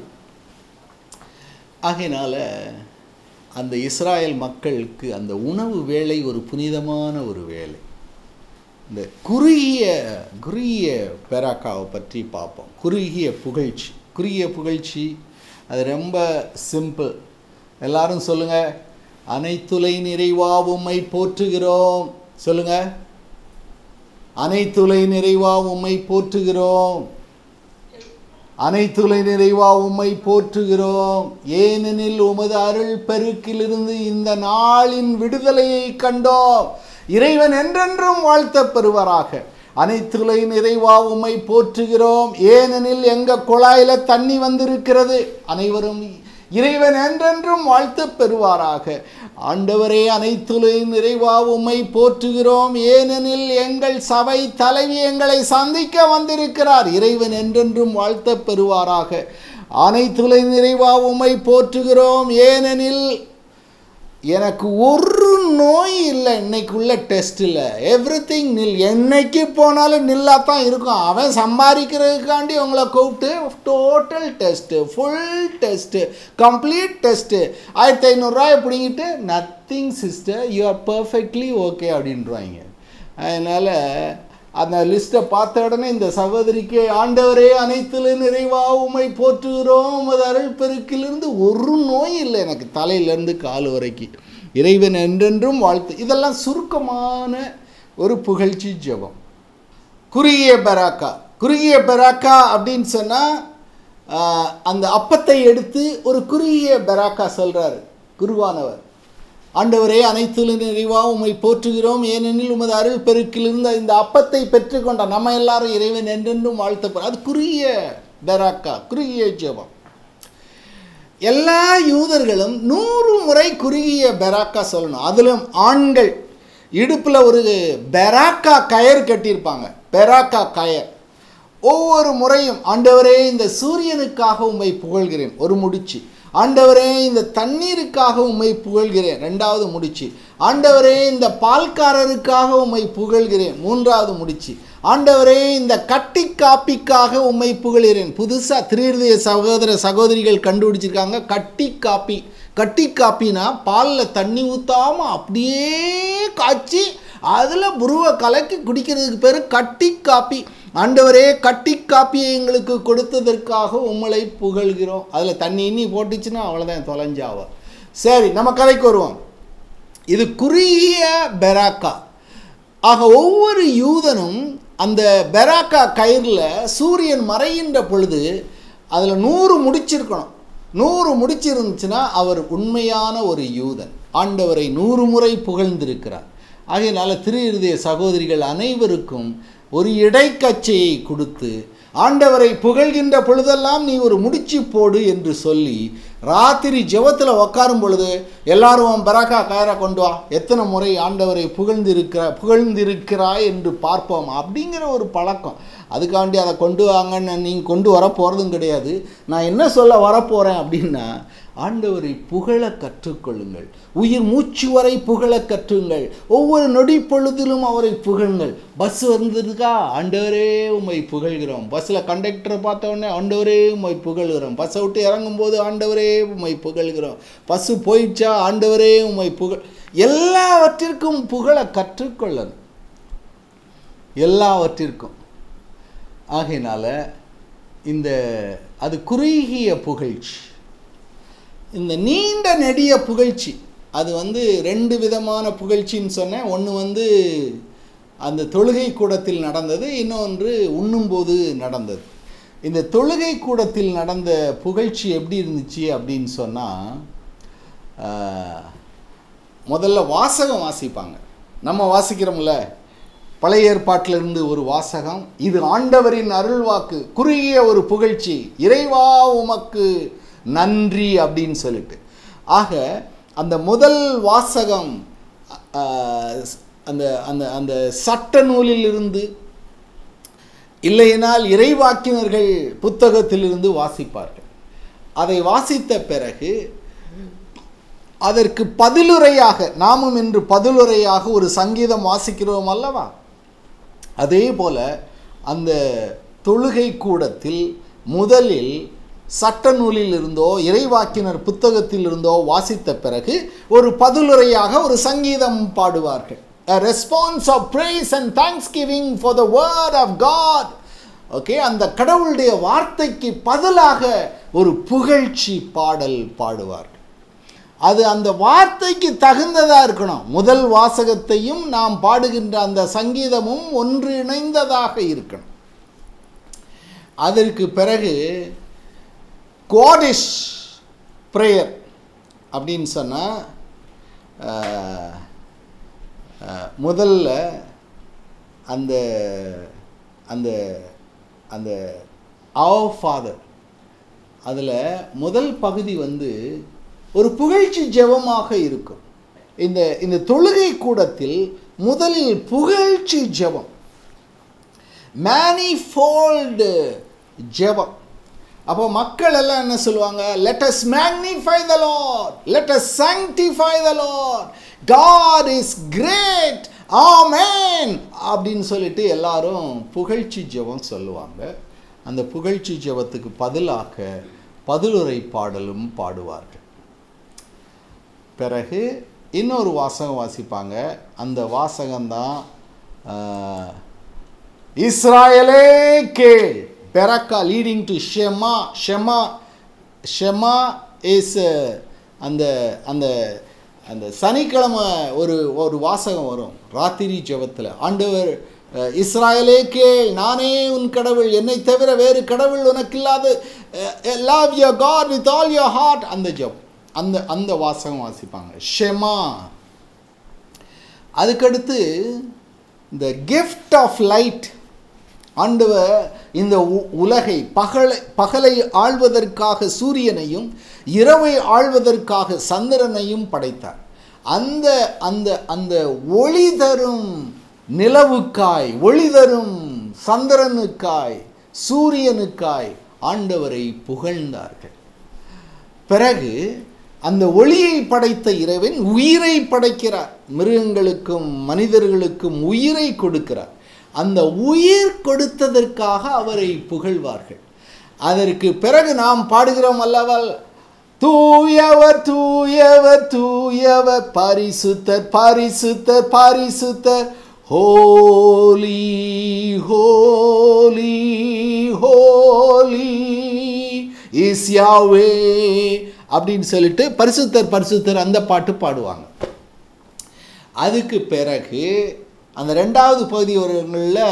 ஆகையினால அந்த இஸ்ராயல் மக்களுக்கு அந்த உணவு வேலை ஒரு புனிதமான ஒரு வேலை. இந்த குறுகிய பெராக்காவை பற்றி பார்ப்போம். குறுகிய புகழ்ச்சி அது ரொம்ப சிம்பிள். எல்லாரும் சொல்லுங்கள், அனைத்துலை நிறைவா உம்மை போற்றுகிறோம். சொல்லுங்கள், அனைத்துலை நிறைவா உம்மை போற்றுகிறோம், அனைத்துலை நிறைவா உம்மை போற்றுகிறோம். ஏனெனில் உமது அருள் பெருக்கிலிருந்து இந்த நாளின் விடுதலையை கண்டோம். இறைவன் என்றென்றும் வாழ்த்தப் பெறுவாராக. அனைத்துலை நிறைவா உம்மை போற்றுகிறோம், ஏனெனில் எங்கள் குழாயில் தண்ணி வந்திருக்கிறது. அனைவரும் இறைவன் என்றென்றும் வாழ்த்தப் பெறுவாராக. ஆண்டவரே அனைத்துலை நிறைவா உம்மை போற்றுகிறோம், ஏனெனில் எங்கள் சபை தலைவி எங்களை சந்திக்க வந்திருக்கிறார். இறைவன் என்றென்றும் வாழ்த்தப் பெறுவாராக. அனைத்துலை நிறைவா உம்மை போற்றுகிறோம், ஏனெனில் எனக்கு ஒரு நோய் இல்லை, இன்னைக்குள்ள டெஸ்ட்டில் எவ்ரிதிங் நில். என்னைக்கு போனாலும் நில்லாக தான் இருக்கும். அவன் சம்பாதிக்கிறதுக்காண்டி உங்களை கூப்பிட்டு total test, full test, complete test, 1500 பிடிங்கிட்டு nothing sister you are perfectly okay அப்படின்றாங்க. அதனால் அந்த லிஸ்ட்டை பார்த்த உடனே இந்த சகோதரிக்கு, ஆண்டவரே அனைத்திலும் நிறைவா உம்மை போற்றுகிறோம், உமது அருள் பெருக்கிலிருந்து ஒரு நோய் இல்லை எனக்கு, தலையிலேருந்து கால் வரைக்கும், இறைவன் என்றென்றும் வாழ்த்து. இதெல்லாம் சுருக்கமான ஒரு புகழ்ச்சி ஜெபம். குறுகிய பெராக்கா. குறுகிய பெராக்கா அப்படின்னு சொன்னால் அந்த அப்பத்தை எடுத்து ஒரு குறுகிய பெராக்கா சொல்கிறாரு குருவானவர். ஆண்டவரே அனைத்திலும் நிறைவாக உம்மை போற்றுகிறோம், ஏனெனில் உமது அருள் பெருக்கிலிருந்து இந்த அப்பத்தை பெற்றுக்கொண்டார், நம்ம எல்லாரும் இறைவன் என்றென்றும் வாழ்த்தப்போம். அது குறுகிய பெராக்கா, குறுகிய ஜெபம். எல்லா யூதர்களும் 100 முறை குறுகிய பெராக்கா சொல்லணும். அதிலும் ஆண்கள் இடுப்பில் ஒரு பெராக்கா கயிறு கட்டியிருப்பாங்க, பெராக்கா கயர். ஒவ்வொரு முறையும் ஆண்டவரே இந்த சூரியனுக்காக உம்மை புகழ்கிறேன், ஒரு முடிச்சு. ஆண்டவரே இந்த தண்ணீருக்காக உம்மை புகழ்கிறேன், 2வது முடிச்சு. ஆண்டவரே இந்த பால்காரருக்காக உம்மை புகழ்கிறேன், 3வது முடிச்சு. ஆண்டவரே இந்த கட்டி காப்பிக்காக உம்மை புகழ்கிறேன். புதுசாக திருஹிருதய சகோதர சகோதரிகள் கண்டுபிடிச்சிருக்காங்க கட்டி காப்பி. கட்டி காப்பினா பாலில் தண்ணி ஊற்றாமல் அப்படியே காய்ச்சி அதில் புருவை கலக்கி குடிக்கிறதுக்கு பேர் கட்டி காப்பி. ஆண்டவரே கட்டி காப்பியை எங்களுக்கு கொடுத்ததற்காக உம்மை புகழ்கிறோம். அதில் தண்ணி இன்னி போட்டுச்சுன்னா அவ்வளோதான், தொலைஞ்சாவா. சரி, நம்ம கதைக்கு வருவோம். இது குறுகிய பெராக்கா. ஆக ஒவ்வொரு யூதனும் அந்த பெராக்கா கயிறில் சூரியன் மறைகின்ற பொழுது அதில் 100 முடிச்சிருக்கணும். 100 முடிச்சிருந்துச்சுன்னா அவர் உண்மையான ஒரு யூதன், ஆண்டவரை 100 முறை புகழ்ந்திருக்கிறார். ஆகையினால திருஹிருதய சகோதரிகள் அனைவருக்கும் ஒரு இடைக்கச்சையை கொடுத்து ஆண்டவரை புகழ்கின்ற பொழுதெல்லாம் நீ ஒரு முடிச்சு போடு என்று சொல்லி ராத்திரி ஜெபத்தில் உட்காரும் பொழுது எல்லாரும் பெராக்கா கயிறை கொண்டு வா, எத்தனை முறை ஆண்டவரை புகழ்ந்திருக்கிறாய் என்று பார்ப்போம் அப்படிங்கிற ஒரு பழக்கம். அதுக்காண்டி அதை கொண்டு வாங்கன்னு நீங்கள் கொண்டு வர போகிறதும் கிடையாது. நான் என்ன சொல்ல வரப்போகிறேன் அப்படின்னா, ஆண்டவரை புகழ கற்றுக்கொள்ளுங்கள், உயிர் மூச்சு வரை புகழ கற்றுங்கள், ஒவ்வொரு நொடி பொழுதிலும் அவரை புகழுங்கள். பஸ் வந்ததுக்கா, ஆண்டவரே உம்மை புகழ்கிறோம். பஸ்ஸில் கண்டக்டரை பார்த்த உடனே ஆண்டவரே உம்மை புகழ்கிறோம். பஸ்ஸை விட்டு இறங்கும்போது ஆண்டவரே உம்மை புகழ்கிறோம். பஸ்ஸு போயிடுச்சா, ஆண்டவரே உம்மை புகழ். எல்லாவற்றிற்கும் புகழ கற்றுக்கொள்ளணும், எல்லாவற்றிற்கும். ஆகையினால இந்த அது குறுகிய புகழ்ச்சி. இந்த நீண்ட நெடிய புகழ்ச்சி அது 2 விதமான புகழ்ச்சின்னு சொன்னேன். ஒன்று அந்த தொழுகை கூடத்தில் நடந்தது, இன்னொன்று உண்ணும்போது நடந்தது. இந்த தொழுகை கூடத்தில் நடந்த புகழ்ச்சி எப்படி இருந்துச்சு அப்படின்னு சொன்னால், முதல்ல வாசகம் வாசிப்பாங்க. நம்ம வாசிக்கிறோம்ல, பழைய ஏற்பாட்டிலிருந்து ஒரு வாசகம், இது ஆண்டவரின் அருள்வாக்கு, குறுகிய ஒரு புகழ்ச்சி, இறைவா உமக்கு நன்றி அப்படின்னு சொல்லிட்டு. ஆக அந்த முதல் வாசகம் அந்த அந்த அந்த சட்ட நூலிலிருந்து, இல்லையினால் இறைவாக்கினர்கள் புத்தகத்திலிருந்து வாசிப்பார்கள். அதை வாசித்த பிறகு அதற்கு பதிலுரையாக, நாமும் இன்று பதிலுரையாக ஒரு சங்கீதம் வாசிக்கிறோம் அல்லவா, அதே போல அந்த தொழுகை கூடத்தில் முதலில் சட்ட நூலில் இருந்தோ இறைவாக்கினர் புத்தகத்தில் இருந்தோ வாசித்த பிறகு ஒரு பதிலுரையாக ஒரு சங்கீதம் பாடுவார்கள். A response of praise and thanksgiving for the word of God. Okay, அந்த கடவுளுடைய வார்த்தைக்கு பதிலாக ஒரு புகழ்ச்சி பாடல் பாடுவார்கள். அது அந்த வார்த்தைக்கு தகுந்ததாக இருக்கணும். முதல் வாசகத்தையும் நாம் பாடுகின்ற அந்த சங்கீதமும் ஒன்று இணைந்ததாக இருக்கணும். அதற்கு பிறகு கோடிஷ் ப்ரேயர் அப்படின்னு சொன்னால், முதல்ல அந்த அந்த அந்த அவர் ஃபாதர், அதில் முதல் பகுதி ஒரு புகழ்ச்சி ஜெபமாக இருக்கும். இந்த தொழுகை கூடத்தில் முதலில் புகழ்ச்சி ஜெபம், மேனிஃபோல்டு ஜெபம். அப்போ மக்கள் எல்லாம் என்ன சொல்லுவாங்க, let us magnify the Lord, let us sanctify the Lord, God is great, amen அப்படின்னு சொல்லிட்டு எல்லாரும் புகழ்ச்சி ஜெபம் சொல்லுவாங்க. அந்த புகழ்ச்சி ஜெபத்துக்கு பதிலாக பதிலுரை பாடலும் பாடுவார்கள். பிறகு இன்னொரு வாசகம் வாசிப்பாங்க. அந்த வாசகம்தான் இஸ்ராயலே கேள். பெரக்கா லீடிங் டு ஷெமா. ஷெமா ஷெமா இஸ் அந்த அந்த அந்த சனிக்கிழமை ஒரு வாசகம் வரும் ராத்திரி ஜெபத்தில். ஆண்டவர் இஸ்ராயலே கேள், நானே உன் கடவுள், என்னை தவிர வேறு கடவுள் உனக்கு இல்லாது, love your God with all your heart. அந்த ஜெபம், அந்த வாசகம் வாசிப்பாங்க, ஷெமா. அதுக்கடுத்து இந்த கிஃப்ட் ஆஃப் லைட். ஆண்டவர் இந்த உலகை பகலை ஆள்வதற்காக சூரியனையும் இரவை ஆள்வதற்காக சந்திரனையும் படைத்தார். அந்த அந்த அந்த ஒளி தரும் நிலவுக்காய், ஒளி தரும் சந்திரனுக்காய், சூரியனுக்காய் ஆண்டவரை புகழ்ந்தார்கள். பிறகு அந்த ஒளியை படைத்த இறைவன் உயிரை படைக்கிறார். மிருகங்களுக்கும் மனிதர்களுக்கும் உயிரை கொடுக்கிறார். அந்த உயிர் கொடுத்ததற்காக அவரை புகழ்வார்கள். அதற்கு பிறகு நாம் பாடுகிறோம் அல்லவா, தூயவர் தூயவர் தூயவர் பரிசுத்தர் பரிசுத்தர் பரிசுத்தர், ஹோலி ஹோலி ஹோலி இஸ் யாவே அப்படின்னு சொல்லிட்டு பரிசுத்தர் பரிசுத்தர் அந்த பாட்டு பாடுவாங்க. அதுக்கு பிறகு அந்த ரெண்டாவது பகுதி வருங்களில்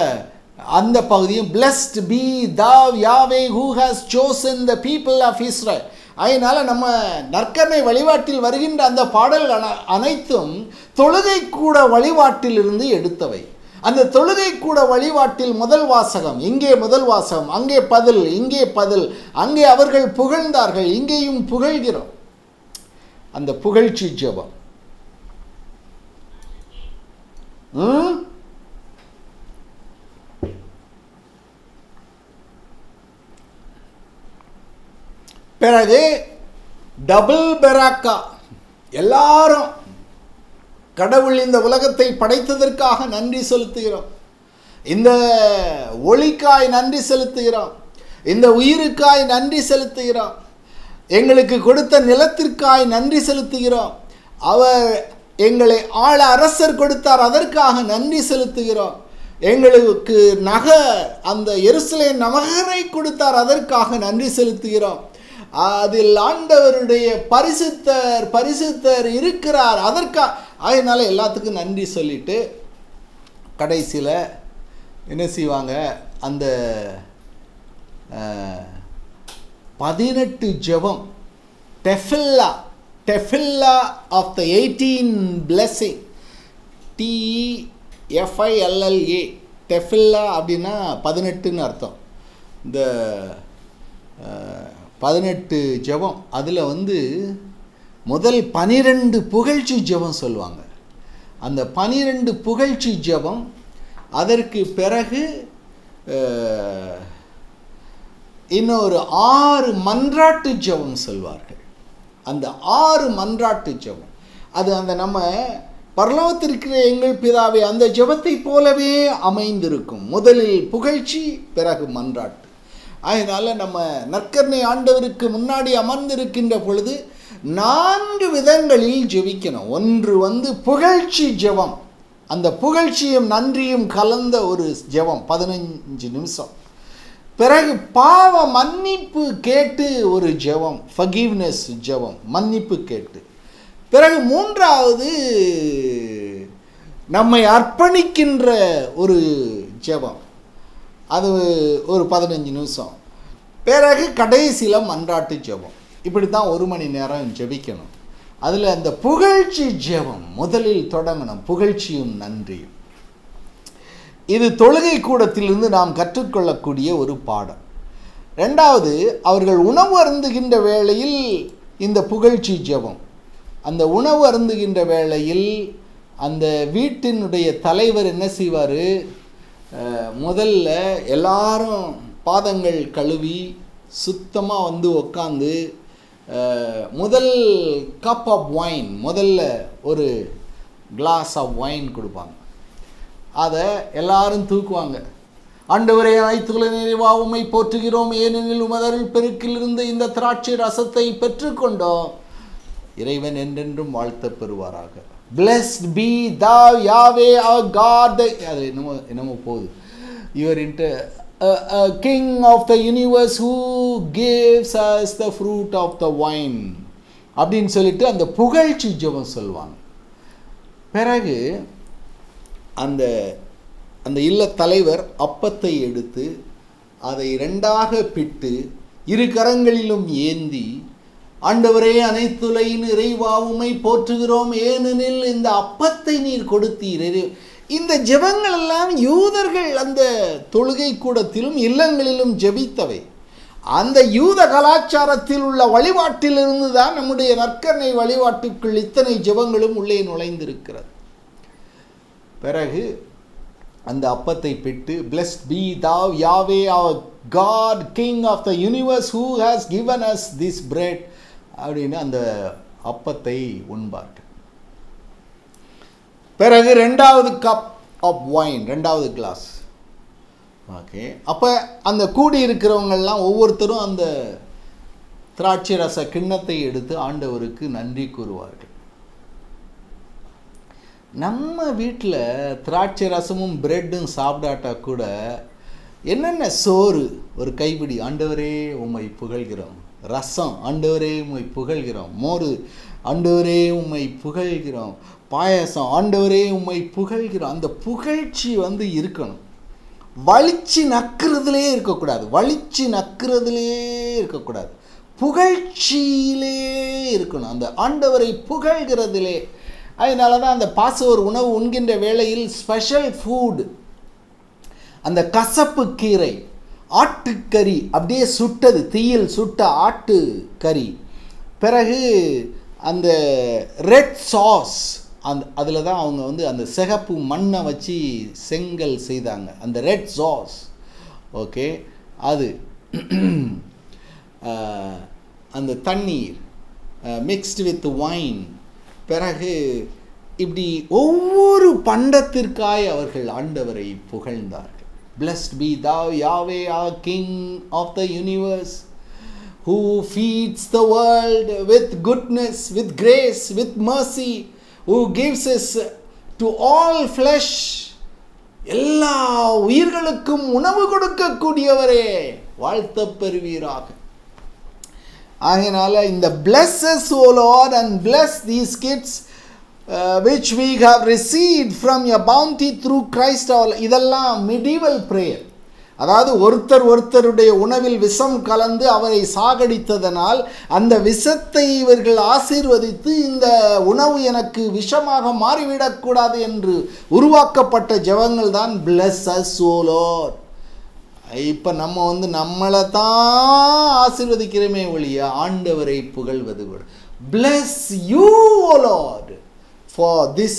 அந்த பகுதியும் blessed be thou Yahweh who has chosen the people of Israel. அதனால் நம்ம நற்கருணை வழிபாட்டில் வருகின்ற அந்த பாடல்கள் அனைத்தும் தொழுகை கூட வழிபாட்டிலிருந்து எடுத்தவை. அந்த தொழுகை கூட வழிபாட்டில் முதல் வாசகம், இங்கே முதல் வாசகம், அங்கே பதில், இங்கே பதில், அங்கே அவர்கள் புகழ்ந்தார்கள், இங்கேயும் புகழ்கிறோம். அந்த புகழ்ச்சி ஜெபம். பிறகு டபுள் பெராக்கா. எல்லாரும் கடவுள் இந்த உலகத்தை படைத்ததற்காக நன்றி செலுத்துகிறோம். இந்த ஒளிக்காய் நன்றி செலுத்துகிறோம். இந்த உயிருக்காய் நன்றி செலுத்துகிறோம். எங்களுக்கு கொடுத்த நிலத்திற்காய் நன்றி செலுத்துகிறோம். அவர் எங்களை ஆள அரசர் கொடுத்தார், அதற்காக நன்றி செலுத்துகிறோம். எங்களுக்கு அந்த எருசலேம் நகரை கொடுத்தார், அதற்காக நன்றி செலுத்துகிறோம். அதில் ஆண்டவருடைய பரிசுத்தர் பரிசுத்தர் இருக்கிறார், அதற்காக. அதனால எல்லாத்துக்கும் நன்றி சொல்லிட்டு கடைசியில் என்ன செய்வாங்க, அந்த 18 ஜெபம், டெஃபில்லா ஆஃப் த 18 blessing, TEFILLA, டெஃபில்லா அப்படின்னா 18ன்னு அர்த்தம். இந்த 18 ஜெபம், அதில் முதல் 12 புகழ்ச்சி ஜெபம் சொல்லுவாங்க. அந்த 12 புகழ்ச்சி ஜெபம், அதற்கு பிறகு இன்னொரு 6 மன்றாட்டு ஜெபம் சொல்வார்கள். அந்த 6 மன்றாட்டு ஜெபம், அது அந்த நம்ம பரலோகத்திற்கிற எங்கள் பிதாவே அந்த ஜெபத்தை போலவே அமைந்திருக்கும். முதலில் புகழ்ச்சி, பிறகு மன்றாட்டு. அதனால் நம்ம நற்கருணை ஆண்டவருக்கு முன்னாடி அமர்ந்திருக்கின்ற பொழுது 4 விதங்களில் ஜெபிக்கணும். ஒன்று புகழ்ச்சி ஜெபம், அந்த புகழ்ச்சியும் நன்றியும் கலந்த ஒரு ஜெபம் 15 நிமிஷம். பிறகு பாவ மன்னிப்பு கேட்டு ஒரு ஜெபம், ஃபர்கிவ்னஸ் ஜெபம், மன்னிப்பு கேட்டு. பிறகு 3வது நம்மை அர்ப்பணிக்கின்ற ஒரு ஜெபம், அது ஒரு 15 நிமிஷம். பிறகு கடைசியில் மன்றாட்டு ஜெபம். இப்படி தான் 1 மணி நேரம் ஜெபிக்கணும். அதில் அந்த புகழ்ச்சி ஜெபம் முதலில் தொடங்கணும், புகழ்ச்சியும் நன்றியும். இது தொழுகை கூடத்திலிருந்து நாம் கற்றுக்கொள்ளக்கூடிய ஒரு பாடம். 2வது, அவர்கள் உணவு அருந்துகின்ற வேளையில் இந்த புகழ்ச்சி ஜெபம். அந்த உணவு அருந்துகின்ற வேளையில் அந்த வீட்டினுடைய தலைவர் என்ன செய்வார், முதல்ல எல்லாரும் பாதங்கள் கழுவி சுத்தமாக உட்காந்து முதல் கப் ஆஃப் வைன், முதல்ல ஒரு கிளாஸ் ஆஃப் வைன் கொடுப்பாங்க. அதை எல்லாரும் தூக்குவாங்க. ஆண்டவரே அனைத்துகளை நிறைவா உம்மை போற்றுகிறோம், ஏனெனில் உமதருள் பெருக்கிலிருந்து இந்த திராட்சை ரசத்தை பெற்றுக்கொண்டோம். இறைவன் என்றென்றும் வாழ்த்த பெறுவாராக. Blessed be thou Yahweh our God. அது என்னமோ போகுது. You are into King of the universe who gives us the fruit of the wine அப்படின்னு சொல்லிட்டு அந்த புகழ்ச்சி ஜெபம் சொல்வாங்க. பிறகு அந்த அந்த இல்ல தலைவர் அப்பத்தை எடுத்து அதை இரண்டாக பிட்டு இரு கரங்களிலும் ஏந்தி, ஆண்டவரே அனைத்துலகின் இறைவா உம்மை போற்றுகிறோம், ஏனெனில் இந்த அப்பத்தை நீர் கொடுத்தீர். இந்த ஜெபங்கள் எல்லாம் யூதர்கள் அந்த தொழுகை கூடத்திலும் இல்லங்களிலும் ஜெபித்தவை. அந்த யூத கலாச்சாரத்தில் உள்ள வழிபாட்டிலிருந்து தான் நம்முடைய நற்கருணை வழிபாட்டுக்குள் இத்தனை ஜெபங்களும் உள்ளே நுழைந்திருக்கிறது. பிறகு அந்த அப்பத்தை பிட்டு, blessed be thou Yahweh our God King of the universe who has given us this bread அப்படின்னு அந்த அப்பத்தை உண்பார்கள். பிறகு ரெண்டாவது கப் ஆஃப் வைன், ரெண்டாவது கிளாஸ். ஓகே, அப்போ அந்த கூடி இருக்கிறவங்கெல்லாம் ஒவ்வொருத்தரும் அந்த திராட்சை ரச கிண்ணத்தை எடுத்து ஆண்டவருக்கு நன்றி கூறுவார்கள். நம்ம வீட்டில் திராட்சை ரசமும் பிரெட்டும் சாப்பிடாட்டா கூட என்னென்ன சோறு, ஒரு கைப்பிடி ஆண்டவரே உம்மை புகழ்கிறோம், ரசம் ஆண்டவரே உம்மை புகழ்கிறோம், மோர் ஆண்டவரே உம்மை புகழ்கிறோம், பாயசம் ஆண்டவரே உம்மை புகழ்கிறோம். அந்த புகழ்ச்சி இருக்கணும். வலிச்சு நக்கிறதுலே இருக்கக்கூடாது, வலிச்சு நக்கிறதுலே இருக்கக்கூடாது, புகழ்ச்சியிலே இருக்கணும், அந்த ஆண்டவரை புகழ்கிறதிலே. அதனால தான் அந்த பாசவர் உணவு உண்கின்ற வேளையில் ஸ்பெஷல் ஃபுட், அந்த கசப்பு கீரை, ஆட்டுக்கறி அப்படியே சுட்டது, தீயில் சுட்ட ஆட்டு கறி, பிறகு அந்த ரெட் சாஸ், அதில் தான் அவங்க அந்த சிகப்பு மண்ணை வச்சு செங்கல் செய்தாங்க, அந்த ரெட் சாஸ். ஓகே, அது அந்த தண்ணீர் மிக்ஸ்டு வித் வைன். பிறகு இப்படி ஒவ்வொரு பண்டத்திற்காய் அவர்கள் ஆண்டவரை புகழ்ந்தார்கள். Blessed be thou Yahweh our King of the universe who feeds the world with goodness, with grace, with mercy, who gives us to all flesh. எல்லா உயிர்களுக்கும் உணவு கொடுக்கக்கூடியவரே வாழ்த்தப் பெறுவீராக. ஆகையினால இந்த bless us O Lord and bless these kids which we have received from your bounty through Christ our, இதெல்லாம் medieval prayer. அதாவது ஒருத்தருடைய உணவில் விஷம் கலந்து அவரை சாகடித்ததனால் அந்த விஷத்தை இவர்கள் ஆசீர்வதித்து இந்த உணவு எனக்கு விஷமாக மாறிவிடக்கூடாது என்று உருவாக்கப்பட்ட ஜெபங்கள் தான் bless us O Lord. இப்போ நம்ம நம்மளை தான் ஆசீர்வதிக்கிறோமே ஒழிய ஆண்டவரை புகழ்வது கூட. Bless you O Lord for this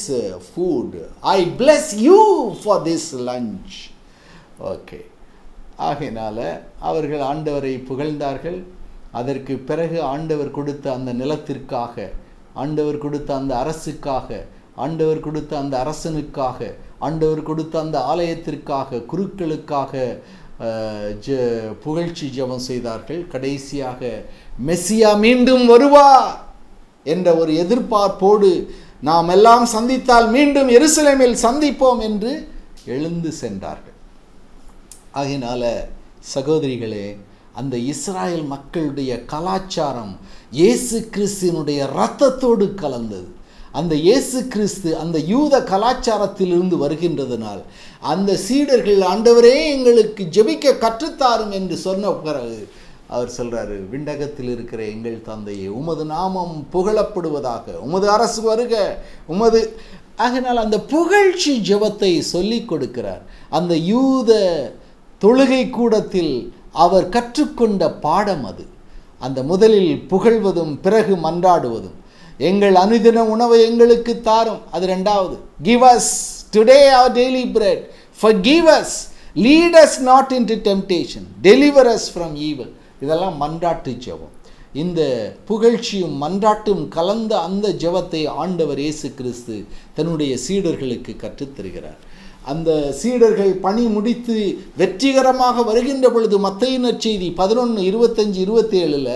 food. I bless you for this lunch. Okay, ஆகையினால அவர்கள் ஆண்டவரை புகழ்ந்தார்கள். அதற்கு பிறகு ஆண்டவர் கொடுத்த அந்த நிலத்திற்காக, ஆண்டவர் கொடுத்த அந்த அரசுக்காக, ஆண்டவர் கொடுத்த அந்த அரசனுக்காக, ஆண்டவர் கொடுத்த அந்த ஆலயத்திற்காக, குருக்களுக்காக புகழ்ச்சி ஜெபம் செய்தார்கள். கடைசியாக மெசியா மீண்டும் வருவார் என்ற ஒரு எதிர்பார்ப்போடு நாம் எல்லாம் சந்தித்தால் மீண்டும் எருசலேமில் சந்திப்போம் என்று எழுந்து சென்றார்கள். ஆகையினால சகோதரிகளே, அந்த இஸ்ராயல் மக்களுடைய கலாச்சாரம் இயேசு கிறிஸ்துவினுடைய இரத்தத்தோடு கலந்தது. அந்த இயேசு கிறிஸ்து அந்த யூத கலாச்சாரத்திலிருந்து வருகின்றதுனால் அந்த சீடர்கள் ஆண்டவரே எங்களுக்கு ஜெபிக்க கற்றுத்தாரும் என்று சொன்ன பிறகு அவர் சொல்கிறாரு, விண்டகத்தில் இருக்கிற எங்கள் தந்தையே உமது நாமம் புகழப்படுவதாக, உமது அரசு வருக, உமது. ஆகினால் அந்த புகழ்ச்சி ஜெபத்தை சொல்லி கொடுக்கிறார். அந்த யூத தொழுகை கூடத்தில் அவர் கற்றுக்கொண்ட பாடம் அது. அந்த முதலில் புகழ்வதும் பிறகு மன்றாடுவதும். எங்கள் அனுதின உணவை எங்களுக்கு தாரும், அது ரெண்டாவது. Give us today our daily bread, forgive us, lead us not into temptation, deliver us from evil. இதெல்லாம் மன்றாட்டு ஜெபம். இந்த புகழ்ச்சியும் மன்றாட்டும் கலந்த அந்த ஜெபத்தை ஆண்டவர் இயேசு கிறிஸ்து தன்னுடைய சீடர்களுக்கு கற்றுத்தருகிறார். அந்த சீடர்கள் பணி முடித்து வெற்றிகரமாக வருகின்ற பொழுது மத்தேயு நற்செய்தி 11:25-27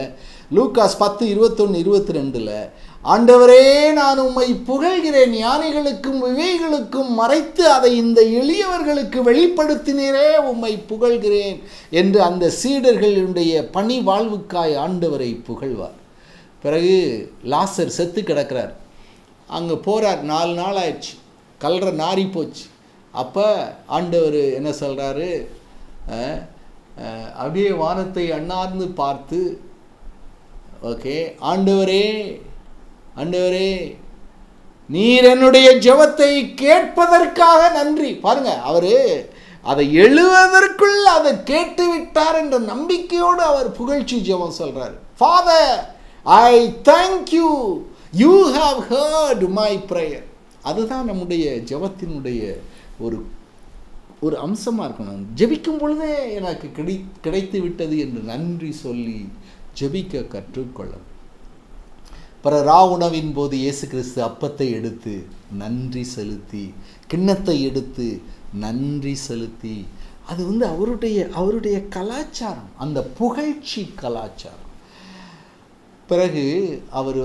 லூக்காஸ் 10:21-22 ஆண்டவரே நான் உம்மை புகழ்கிறேன், ஞானிகளுக்கும் விவேகளுக்கும் மறைத்து அதை இந்த எளியவர்களுக்கு வெளிப்படுத்தினீரே, உம்மை புகழ்கிறேன் என்று அந்த சீடர்களுடைய பணி வாழ்வுக்காய் ஆண்டவரை புகழ்வார். பிறகு லாசர் செத்து கிடக்கிறார். அங்கே போகிறார், 4 நாள் ஆயிடுச்சு, கல்ற நாரி போச்சு. அப்போ ஆண்டவர் என்ன சொல்கிறாரு, அப்படியே வானத்தை அண்ணார்ந்து பார்த்து, ஓகே ஆண்டவரே ஆண்டவரே நீர் என்னுடைய ஜெபத்தை கேட்பதற்காக நன்றி. பாருங்க, அவர் அதை எழுவதற்குள் அதை கேட்டு விட்டார் என்ற நம்பிக்கையோடு அவர் புகழ்ச்சி ஜெபம் சொல்றார். Father I thank you, you have hurt my prayer. அதுதான் நம்முடைய ஜெபத்தினுடைய ஒரு அம்சமாக இருக்கணும். ஜெபிக்கும் பொழுதே எனக்கு கிடைத்து விட்டது என்று நன்றி சொல்லி ஜெபிக்க கற்றுக்கொள்ள. ரா உணவின் போது இயேசு கிறிஸ்து அப்பத்தை எடுத்து நன்றி செலுத்தி, கிண்ணத்தை எடுத்து நன்றி செலுத்தி, அது அவருடைய கலாச்சாரம், அந்த புகழ்ச்சி கலாச்சாரம். பிறகு அவர்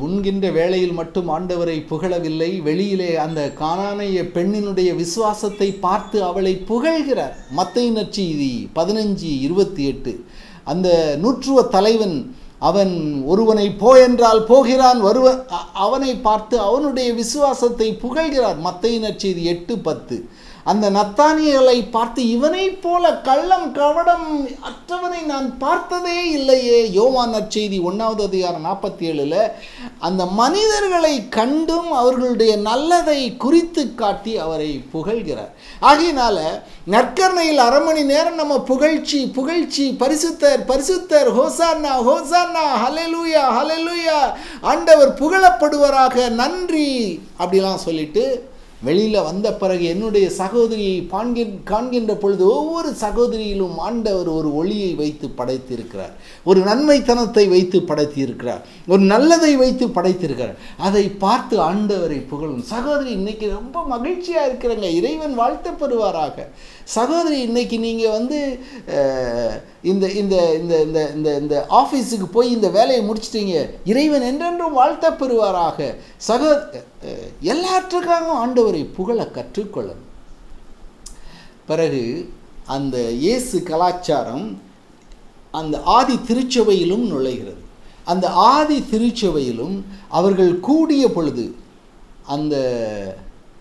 உண்கின்ற வேளையில் மட்டும் ஆண்டவரை புகழவில்லை, வெளியிலே அந்த கானானிய பெண்ணினுடைய விசுவாசத்தை பார்த்து அவளை புகழ்கிறார். மத்தேயு நற்செய்தி 15:28 அந்த நூற்றுவ தலைவன் அவன் ஒருவனை போ என்றால் போகிறான், அவனை பார்த்து அவனுடைய விசுவாசத்தை புகழ்கிறார். மத்தேயு நற்செய்தி 8:10 அந்த நத்தானியேலை பார்த்து இவனை போல கள்ளம் கவடம் அற்றவனை நான் பார்த்ததே இல்லையே. யோவான் நற்செய்தி 1:47 அந்த மனிதர்களை கண்டும் அவர்களுடைய நல்லதை குறித்து காட்டி அவரை புகழ்கிறார். ஆகையினால நற்கருணையில் அரை மணி நேரம் நம்ம புகழ்ச்சி புகழ்ச்சி, பரிசுத்தர் பரிசுத்தர், ஹோசானா ஹோசானா, ஹல்லேலூயா ஹல்லேலூயா, ஆண்டவர் புகழப்படுவராக, நன்றி அப்படிலாம் சொல்லிட்டு வெளியில் வந்த பிறகு என்னுடைய சகோதரியை காண்கின்ற பொழுது ஒவ்வொரு சகோதரியிலும் ஆண்டவர் ஒரு ஒளியை வைத்து படைத்திருக்கிறார், ஒரு நன்மைத்தனத்தை வைத்து படைத்திருக்கிறார், ஒரு நல்லதை வைத்து படைத்திருக்கிறார். அதை பார்த்து ஆண்டவரை புகழும். சகோதரி இன்னைக்கு ரொம்ப மகிழ்ச்சியாக இருக்கிறங்க, இறைவன் வாழ்த்தப்படுவாராக. சகோதரி இன்னைக்கு நீங்கள் இந்த இந்த இந்த இந்த இந்த இந்த ஆஃபீஸுக்கு போய் இந்த வேலையை முடிச்சிட்டீங்க, இறைவன் என்றென்றும் வாழ்த்த பெறுவாராக. எல்லாற்றுக்காகவும் ஆண்டவரை புகழ கற்றுக்கொள்ளணும். பிறகு அந்த இயேசு கலாச்சாரம் அந்த ஆதி திருச்சபையிலும் நுழைகிறது. அந்த ஆதி திருச்சபையிலும் அவர்கள் கூடிய பொழுது அந்த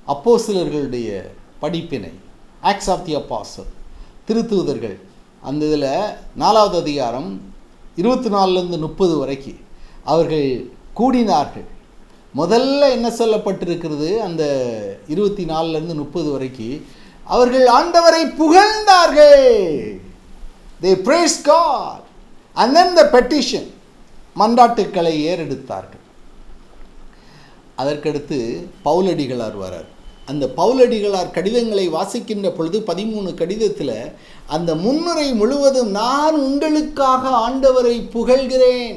அப்போஸ்தலர்களுடைய படிப்பினை, ஆக்ட்ஸ் ஆஃப் தி அப்போஸ்தலர், திருத்தூதர்கள், அந்த இதில் 4வது அதிகாரம் 24-30 வரைக்கும் அவர்கள் கூடினார்கள். முதல்ல என்ன சொல்லப்பட்டிருக்கிறது, அந்த 24-30 வரைக்கும் அவர்கள் ஆண்டவரை புகழ்ந்தார்கள். they praised God and then the petition, மன்றாட்டுக்களை ஏறெடுத்தார்கள். அதற்கடுத்து பவுலடிகளார் வரார். அந்த பவுலடிகளார் கடிதங்களை வாசிக்கின்ற பொழுது 13 கடிதத்தில் அந்த முன்னுரை முழுவதும் நான் உங்களுக்காக ஆண்டவரை புகழ்கிறேன்,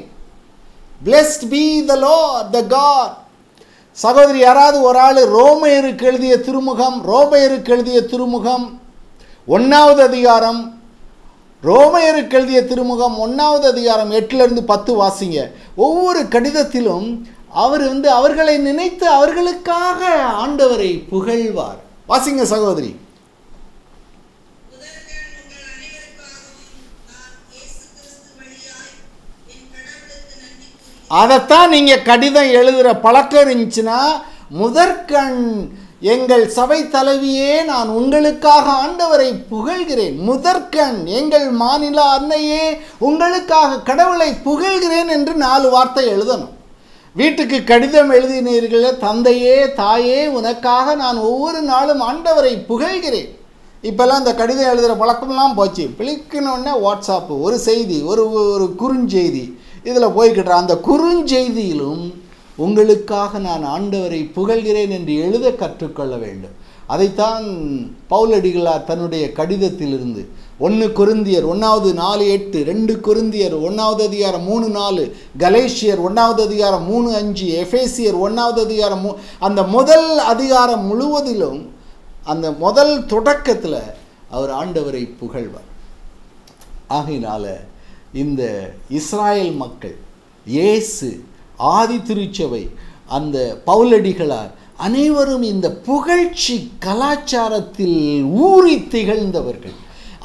blessed be the Lord the God. சகோதரி யாராவது ஒரு ஆள் ரோமையருக்கு எழுதிய திருமுகம் 1வது அதிகாரம், ரோமையருக்கு எழுதிய திருமுகம் 1வது அதிகாரம் 8-10 வாசிங்க. ஒவ்வொரு கடிதத்திலும் அவர் அவர்களை நினைத்து அவர்களுக்காக ஆண்டவரை புகழ்வார். வாசிங்க சகோதரி. அதைத்தான் நீங்க கடிதம் எழுதுகிற பழக்கம் இருந்துச்சுன்னா, முதற்கண் எங்கள் சபை தலைவியே நான் உங்களுக்காக ஆண்டவரை புகழ்கிறேன், முதற்கண் எங்கள் மாநில அன்னையே உங்களுக்காக கடவுளை புகழ்கிறேன் என்று 4 வார்த்தை எழுதணும். வீட்டுக்கு கடிதம் எழுதினீர்களே, தந்தையே தாயே உனக்காக நான் ஒவ்வொரு நாளும் ஆண்டவரை புகழ்கிறேன். இப்போல்லாம் இந்த கடிதம் எழுதுகிற பழக்கம்லாம் போச்சு. பிளிக்கணுன்னே வாட்ஸ்அப்பு, ஒரு செய்தி, ஒரு குறுஞ்செய்தி இதில் போய்கிட்ட அந்த குறுஞ்செய்தியிலும் உங்களுக்காக நான் ஆண்டவரை புகழ்கிறேன் என்று எழுத கற்றுக்கொள்ள வேண்டும். அதைத்தான் பவுலடிகளார் தன்னுடைய கடிதத்திலிருந்து 1 கொரிந்தியர் 1:4-8, 2 கொரிந்தியர் 1வது அதிகாரம் 3-4, கலேஷியர் 1வது அதிகாரம் 3-5, எபேசியர் 1வது அதிகாரம் அந்த முதல் அதிகாரம் முழுவதிலும் அந்த முதல் தொடக்கத்தில் அவர் ஆண்டவரை புகழ்வார். ஆகையினால இந்த இஸ்ராயல் மக்கள் இயேசு, ஆதி திருச்சபை, அந்த பவுலடிகளார் அனைவரும் இந்த புகழ்ச்சி கலாச்சாரத்தில் ஊறி திகழ்ந்தவர்கள்.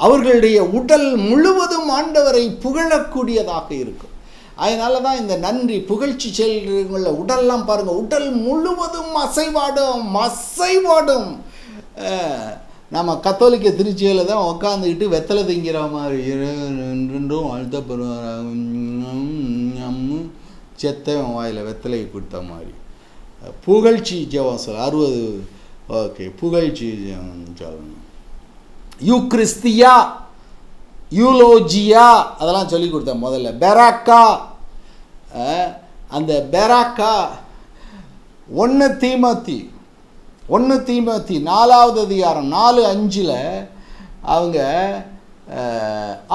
அவர்களுடைய உடல் முழுவதும் ஆண்டவரை புகழக்கூடியதாக இருக்கும். அதனால தான் இந்த நன்றி புகழ்ச்சி செயல்கள உடல்லாம் பாருங்கள், உடல் முழுவதும் அசைவாடும். நம்ம கத்தோலிக்க திருச்சியில் தான் உட்காந்துக்கிட்டு வெத்தலை திங்கிற மாதிரி ரெண்டும் அழுத்தப்படுவாங்க, செத்தவன் வாயில் வெத்தலையை கொடுத்த மாதிரி. புகழ்ச்சி ஜெபம் சொல்ல 60 ஓகே, புகழ்ச்சி ஜெபம் சொல்லணும். யூக்ரிஸ்தியா, யூலோஜியா அதெல்லாம் சொல்லி கொடுத்தேன் முதல்ல. பெராக்கா, அந்த பெராக்கா 1 தீமோத்தி 4வது அதிகாரம் 4:5 அவங்க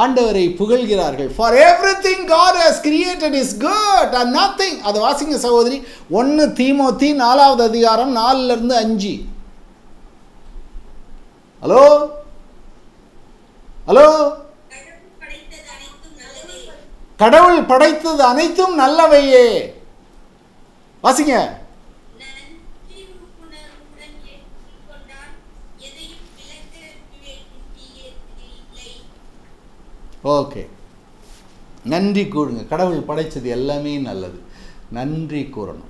ஆண்டவரை புகழ்கிறார்கள். For everything God has created is good and nothing. அது வாசிங்க சகோதரி. 1 தீமோத்தி 4வது அதிகாரம் 4லிருந்து 5. ஹலோ ஹலோ, கடவுள் படைத்தது அனைத்தும் நல்லவையே. வாசிங்க. ஓகே, நன்றி கூறுங்க. கடவுள் படைச்சது எல்லாமே நல்லது, நன்றி கூறணும்.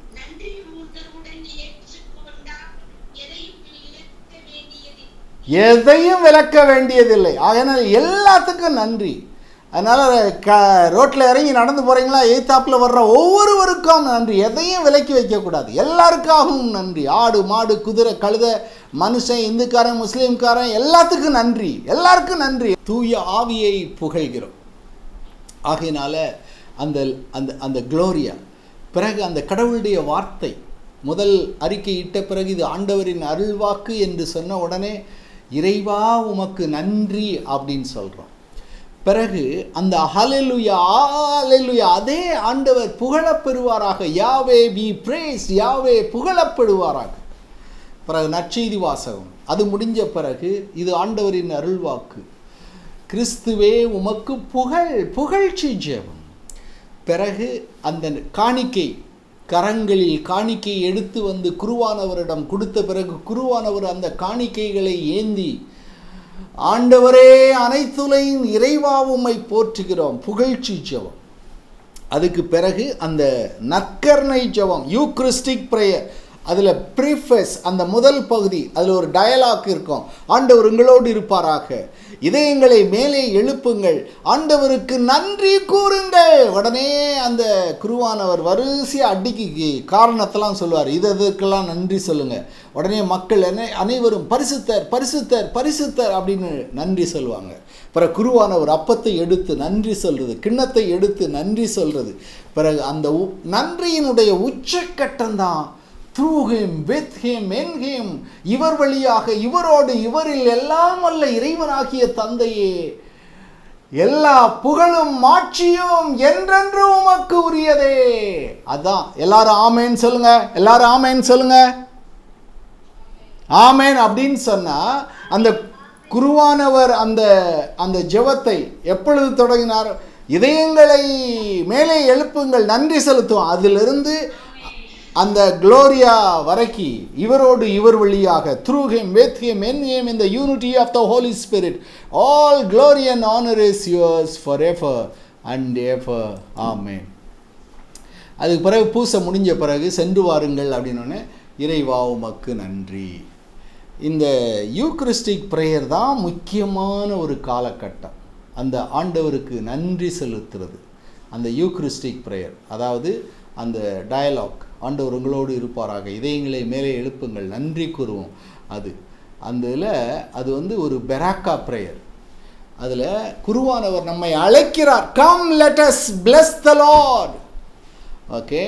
எதையும் விளக்க வேண்டியதில்லை. அதனால் எல்லாத்துக்கும் நன்றி. அதனால் ரோட்டில் இறங்கி நடந்து போகிறீங்களா, எய்த்தாப்பில் வர்ற ஒவ்வொருவருக்கும் நன்றி. எதையும் விலக்கி வைக்கக்கூடாது, எல்லாருக்காகவும் நன்றி. ஆடு மாடு குதிரை கழுதை மனுஷன் இந்துக்காரன் முஸ்லீம்காரன் எல்லாத்துக்கும் நன்றி, எல்லாருக்கும் நன்றி. தூய ஆவியை புகழ்கிறோம். ஆகையினால அந்த அந்த அந்த குளோரியா, பிறகு அந்த கடவுளுடைய வார்த்தை முதல் அறிக்கை இட்ட பிறகு இது ஆண்டவரின் அருள்வாக்கு என்று சொன்ன உடனே இறைவா உமக்கு நன்றி அப்படின்னு சொல்கிறோம். பிறகு அந்த ஹல்லேலூயா ஹல்லேலூயா, அதே ஆண்டவர் புகழப்பெறுவாராக. யாவே பி பிரேஸ், யாவே புகழப்படுவாராக. பிறகு நற்செய்தி வாசகம் அது முடிஞ்ச பிறகு இது ஆண்டவரின் அருள்வாக்கு. கிறிஸ்துவே உமக்கு புகழ்ச்சி ஜெபம். பிறகு அந்த காணிக்கை, கரங்களில் காணிக்கை எடுத்து வந்து குருவானவரிடம் கொடுத்த பிறகு குருவானவர் அந்த காணிக்கைகளை ஏந்தி ஆண்டவரே அனைத்துலையும் இறைவா உம்மை போற்றுகிறோம், புகழ்ச்சி ஜெபம். அதுக்கு பிறகு அந்த நற்கருணை ஜெபம், யூக்ரிஸ்டிக் பிரேயர். அதில் ப்ரீஃபஸ், அந்த முதல் பகுதி, அதில் ஒரு டயலாக் இருக்கும். ஆண்டவர் உங்களோடு இருப்பாராக, இதயங்களை மேலே எழுப்புங்கள், ஆண்டவருக்கு நன்றி கூறுங்கள். உடனே அந்த குருவானவர் வரிசையாக அடிக்கு காரணத்தெல்லாம் சொல்லுவார், இதற்கெல்லாம் நன்றி சொல்லுங்கள். உடனே மக்கள் அனைவரும் பரிசுத்தர் பரிசுத்தர் பரிசுத்தர் அப்படின்னு நன்றி சொல்லுவாங்க. பிறகு குருவானவர் அப்பத்தை எடுத்து நன்றி சொல்கிறது, கிண்ணத்தை எடுத்து நன்றி சொல்கிறது. பிறகு அந்த நன்றியினுடைய உச்சக்கட்டம்தான் through him, with him, in him, இவர் வழியாக, இவரோடு, இவரில் எல்லாம் வல்ல இறைவனாகிய தந்தையே, எல்லா புகழும் மாட்சியும் என்றென்று உமக்கு உரியதே. அதான் எல்லாரும் ஆமேன் சொல்லுங்க, எல்லாரும் ஆமேன் சொல்லுங்க. ஆமேன் அப்படின்னு சொன்னா அந்த குருவானவர் அந்த அந்த ஜெபத்தை எப்பொழுது தொடங்கினார்? இதயங்களை மேலே எழுப்புங்கள், நன்றி செலுத்துவோம். அதிலிருந்து அந்த குளோரியா வரைக்கு, இவரோடு இவர் வழியாக, through him, with him, in him, in the unity of the Holy Spirit, all glory and honor is yours forever and ever. Amen. அதுக்கு பிறகு பூசை முடிஞ்ச பிறகு சென்று வாருங்கள் அப்படின்னோடனே இறைவா உமக்கு நன்றி. இந்த யூக்ரிஸ்டிக் பிரேயர் தான் முக்கியமான ஒரு காலகட்டம். அந்த ஆண்டவருக்கு நன்றி செலுத்துறது அந்த யூக்ரிஸ்டிக் பிரேயர், அதாவது அந்த டயலாக், ஆண்டவர் உங்களோடு இருப்பாராக, இதயங்களை மேலே எழுப்புங்கள், நன்றி கூறுவோம். அது அந்த இதில் அது வந்து ஒரு பெராக்கா பிரேயர். அதில் குருவானவர் நம்மை அழைக்கிறார், come let us plus the Lord. Okay,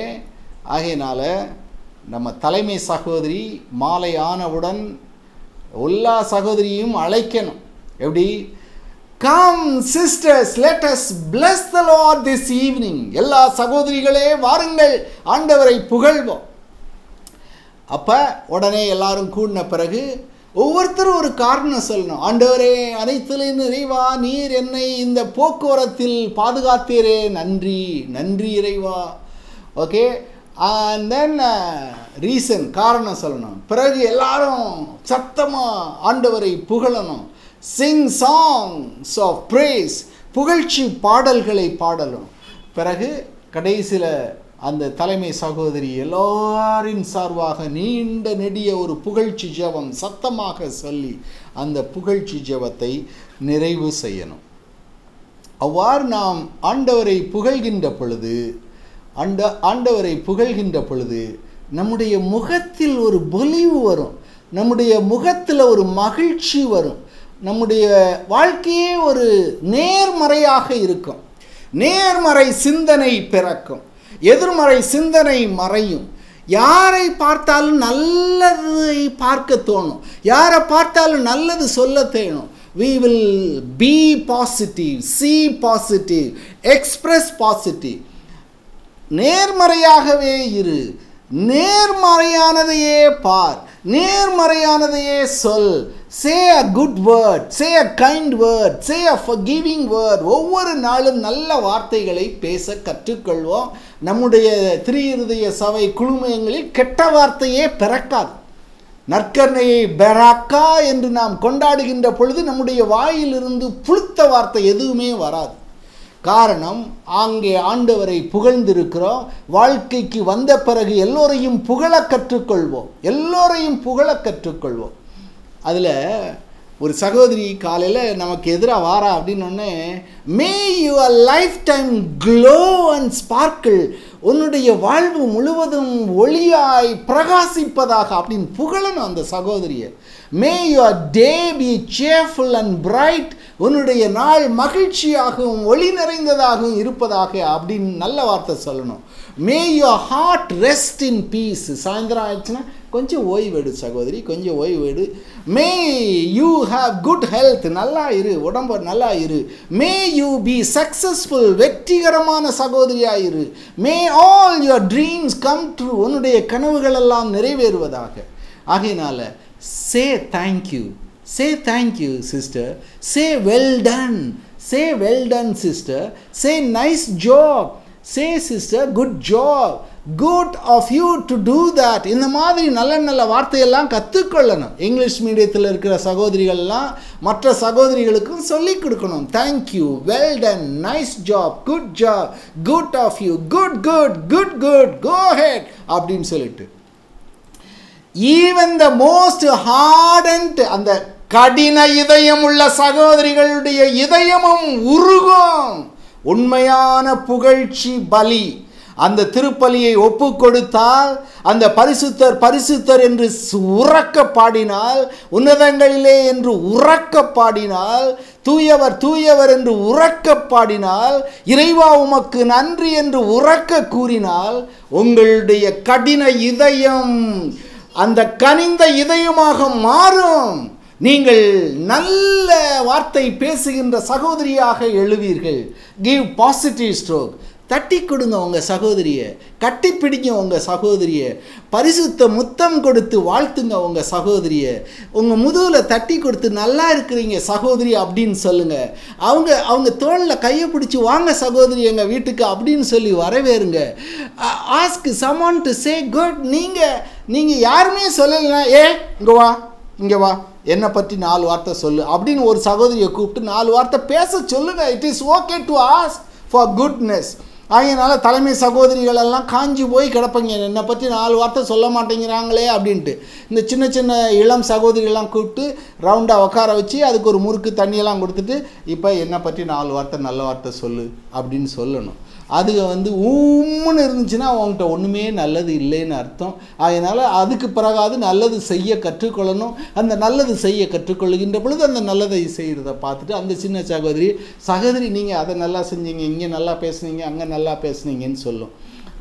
ஆகையினால நம்ம தலைமை சகோதரி மாலை ஆனவுடன் எல்லா சகோதரியும் அழைக்கணும். எப்படி? Come sisters let us plus the Lord this evening. எல்லா சகோதரிகளே வாருங்கள், ஆண்டவரை புகழ்வோம். அப்போ உடனே எல்லாரும் கூடின பிறகு ஒவ்வொருத்தரும் ஒரு காரணம் சொல்லணும். ஆண்டவரே, அனைத்திலும் நிறைவா, நீர் என்னை இந்த போக்குவரத்தில் பாதுகாத்தீரே, நன்றி நன்றி இறைவா. ஓகே, அண்ட் தென் ரீசன், காரணம் சொல்லணும். பிறகு எல்லாரும் சத்தமாக ஆண்டவரை புகழணும். சிங் சாங்ஸ் ஆஃப் பிரேஸ், புகழ்ச்சி பாடல்களை பாடணும். பிறகு கடைசியில் அந்த தலைமை சகோதரி எல்லாரின் சார்பாக நீண்ட நெடிய ஒரு புகழ்ச்சி ஜெபம் சத்தமாக சொல்லி அந்த புகழ்ச்சி ஜெபத்தை நிறைவு செய்யணும். அவ்வாறு நாம் ஆண்டவரை புகழ்கின்ற பொழுது ஆண்டவரை புகழ்கின்ற பொழுது நம்முடைய முகத்தில் ஒரு பொலிவு வரும், நம்முடைய முகத்தில் ஒரு மகிழ்ச்சி வரும், நம்முடைய வாழ்க்கையே ஒரு நேர்மறையாக இருக்கும். நேர்மறை சிந்தனை பிறக்கும், எதிர்மறை சிந்தனை மறையும். யாரை பார்த்தாலும் நல்லதை பார்க்க தோணும், யாரை பார்த்தாலும் நல்லது சொல்ல தோணும். We will be positive, see positive, express positive. நேர்மறையாகவே இரு, நேர்மறையானதையே பார், நேர்மறையானதையே சொல். Say a good word, say a kind word, say a forgiving word. ஒவ்வொரு நாளும் நல்ல வார்த்தைகளை பேச கற்றுக்கொள்வோம். நம்முடைய திரியிருதய சபை குழுமங்களில் கெட்ட வார்த்தையே பிறக்காது. நற்கருணையை பெராக்கா என்று நாம் கொண்டாடுகின்ற பொழுது நம்முடைய வாயிலிருந்து புழுத்த வார்த்தை எதுவுமே வராது. காரணம், அங்கே ஆண்டவரை புகழ்ந்திருக்கிறோம். வாழ்க்கைக்கு வந்த பிறகு எல்லோரையும் புகழ கற்றுக்கொள்வோம், எல்லோரையும் புகழ கற்றுக்கொள்வோம். அதில் ஒரு சகோதரி காலையில் நமக்கு எதிராக வாரா அப்படின்னொன்னே, may your life time glow and sparkle, உன்னுடைய வாழ்வு முழுவதும் ஒளியாய் பிரகாசிப்பதாக அப்படின்னு புகழணும் அந்த சகோதரியை. May your day be cheerful and bright, உன்னுடைய நாள் மகிழ்ச்சியாகவும் ஒளி நிறைந்ததாகவும் இருப்பதாக அப்படின்னு நல்ல வார்த்தை சொல்லணும். May your heart rest in peace, சாயந்தரம் ஆயிடுச்சுன்னா கொஞ்சம் ஓய்வெடு சகோதரி, கொஞ்சம் ஓய்வெடு. May you have good health, நல்லா இரு, உடம்பு நல்லா இரு. மே யூ பி சக்ஸஸ்ஃபுல், வெற்றிகரமான சகோதரியாக இரு. மே all your dreams come true, உன்னுடைய கனவுகள் எல்லாம் நிறைவேறுவதாக. ஆகையினால say thank you, say thank you sister, say well done, say well done sister, say nice job, say sister good job, good of you to do that. இந்த மாதிரி நல்ல நல்ல வார்த்தையெல்லாம் கற்றுக்கொள்ளணும். English மீடியத்தில் இருக்கிற சகோதரிகள்லாம் மற்ற சகோதரிகளுக்கும் சொல்லி கொடுக்கணும். Thank you, well done, nice job, good job, good of you, good good good good, go ahead அப்படின்னு சொல்லிட்டு. ஈவன் த மோஸ்ட் ஹார்டன்ட், அந்த கடின இதயம் உள்ள சகோதரிகளுடைய இதயமும் உருகும். உண்மையான புகழ்ச்சி பலி, அந்த திருப்பலியை ஒப்பு கொடுத்தால், அந்த பரிசுத்தர் பரிசுத்தர் என்று உறக்க பாடினால், உன்னதங்களிலே என்று உறக்க பாடினால், தூயவர் தூயவர் என்று உறக்க பாடினால், இறைவா உமக்கு நன்றி என்று உறக்க கூறினால், உங்களுடைய கடின இதயம் அந்த கனிந்த இதயமாக மாறும். நீங்கள் நல்ல வார்த்தை பேசுகின்ற சகோதரியாக எழுவீர்கள். Give positive stroke. தட்டி கொடுங்க உங்கள் சகோதரியை, கட்டி பிடிங்க உங்கள் சகோதரியை, பரிசுத்த முத்தம் கொடுத்து வாழ்த்துங்க உங்கள் சகோதரியை. உங்கள் முதுகில் தட்டி கொடுத்து நல்லா இருக்கிறீங்க சகோதரி அப்படின்னு சொல்லுங்கள். அவங்க தோளில் கையை பிடிச்சி வாங்க சகோதரி எங்கள் வீட்டுக்கு அப்படின்னு சொல்லி வரவேறுங்க. Ask someone to say good. நீங்கள் யாருமே சொல்லலைன்னா, இங்கே வா, இங்கே வா, என்னை பற்றி 4 வார்த்தை சொல்லு அப்படின்னு ஒரு சகோதரியை கூப்பிட்டு 4 வார்த்தை பேச சொல்லுங்கள். It is okay to ask for goodness. அதனால் தலைமை சகோதரிகள் எல்லாம் காஞ்சி போய் கிடப்பீங்க, என்னை பற்றி 4 வார்த்தை சொல்ல மாட்டேங்கிறாங்களே அப்படின்ட்டு. இந்த சின்ன சின்ன இளம் சகோதரிகள்லாம் கூப்பிட்டு ரவுண்டாக உட்கார வச்சு அதுக்கு ஒரு முறுக்கு தண்ணியெல்லாம் கொடுத்துட்டு, இப்போ என்னை பற்றி 4 வார்த்தை நல்ல வார்த்தை சொல்லு அப்படின்னு சொல்லணும். அது ஊம்முன்னு இருந்துச்சுன்னா அவங்ககிட்ட ஒன்றுமே நல்லது இல்லைன்னு அர்த்தம். அதனால் அதுக்கு பிறகாது நல்லது செய்ய கற்றுக்கொள்ளணும். அந்த நல்லது செய்ய கற்றுக்கொள்ளுகின்ற பொழுது அந்த நல்லதை செய்கிறத பார்த்துட்டு அந்த சின்ன சகோதரி நீங்கள் அதை நல்லா செஞ்சீங்க, இங்கே நல்லா பேசுனீங்க, அங்கே நல்லா பேசுனீங்கன்னு சொல்லும்.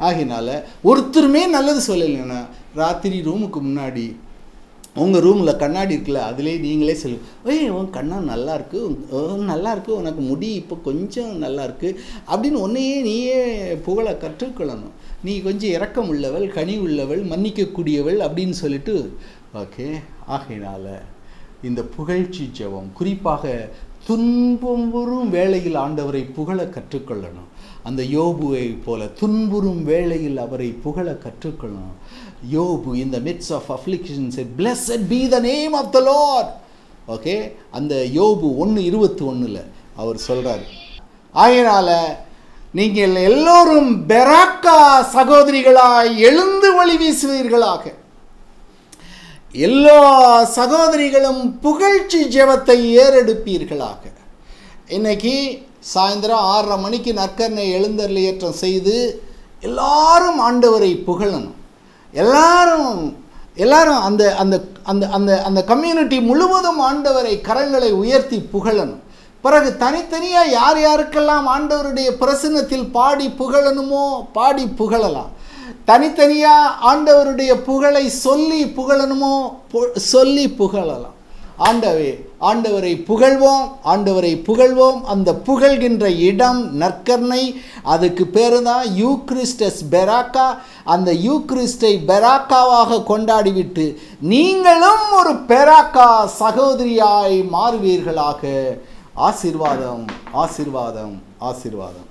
ஆகினால ஒருத்தருமே நல்லது சொல்லலைன்னா ராத்திரி ரூமுக்கு முன்னாடி உங்கள் ரூமில் கண்ணாடி இருக்குல்ல, அதிலே நீங்களே சொல்லுங்கள், உன் கண்ணா நல்லா இருக்குது, உனக்கு முடி இப்போ கொஞ்சம் நல்லா இருக்குது அப்படின்னு நீயே புகழ கற்றுக்கொள்ளணும். நீ கொஞ்சம் இரக்கம் உள்ளவள், கனி உள்ளவள், மன்னிக்கக்கூடியவள் அப்படின்னு சொல்லிட்டு. ஓகே, ஆகையினால இந்த புகழ்ச்சி ஜெபம் குறிப்பாக துன்புறும் வேளையில் ஆண்டவரை புகழ கற்றுக்கொள்ளணும். அந்த யோபுவை போல துன்புறும் வேளையில் அவரை புகழ கற்றுக்கொள்ளணும். யோபு in the midst of affliction said, blessed be the name of the Lord. Okay, அந்த யோபு 1:21 அவர் சொல்றாரு. ஆகையினால நீங்கள் எல்லோரும் பெராக்கா சகோதரிகளாய் எழுந்து ஒளி வீசுவீர்களாக. எல்லா சகோதரிகளும் புகழ்ச்சி ஜெபத்தை ஏறெடுப்பீர்களாக. இன்னைக்கு சாயந்தரம் 6:30 மணிக்கு நற்கருணை எழுந்தருளியேற்றம் செய்து எல்லாரும் ஆண்டவரை புகழணும். எல்லாரும் அந்த அந்த அந்த அந்த அந்த கம்யூனிட்டி முழுவதும் ஆண்டவரை கரங்களை உயர்த்தி புகழணும். பிறகு தனித்தனியாக யார் யாருக்கெல்லாம் ஆண்டவருடைய பிரசன்னத்தில் பாடி புகழணுமோ பாடி புகழலாம். தனித்தனியாக ஆண்டவருடைய புகழை சொல்லி புகழணுமோ சொல்லி புகழலாம். ஆண்டவரை புகழ்வோம், ஆண்டவரை புகழ்வோம். அந்த புகழ்கின்ற இடம் நற்கருணை, அதுக்கு பேரு தான் யூக்ரிஸ்டஸ் பெராக்கா. அந்த யூக்ரிஸ்டை பெராக்காவாக கொண்டாடிவிட்டு நீங்களும் ஒரு பெராக்கா சகோதரியாய் மாறுவீர்களாக. ஆசீர்வாதம், ஆசீர்வாதம், ஆசீர்வாதம்.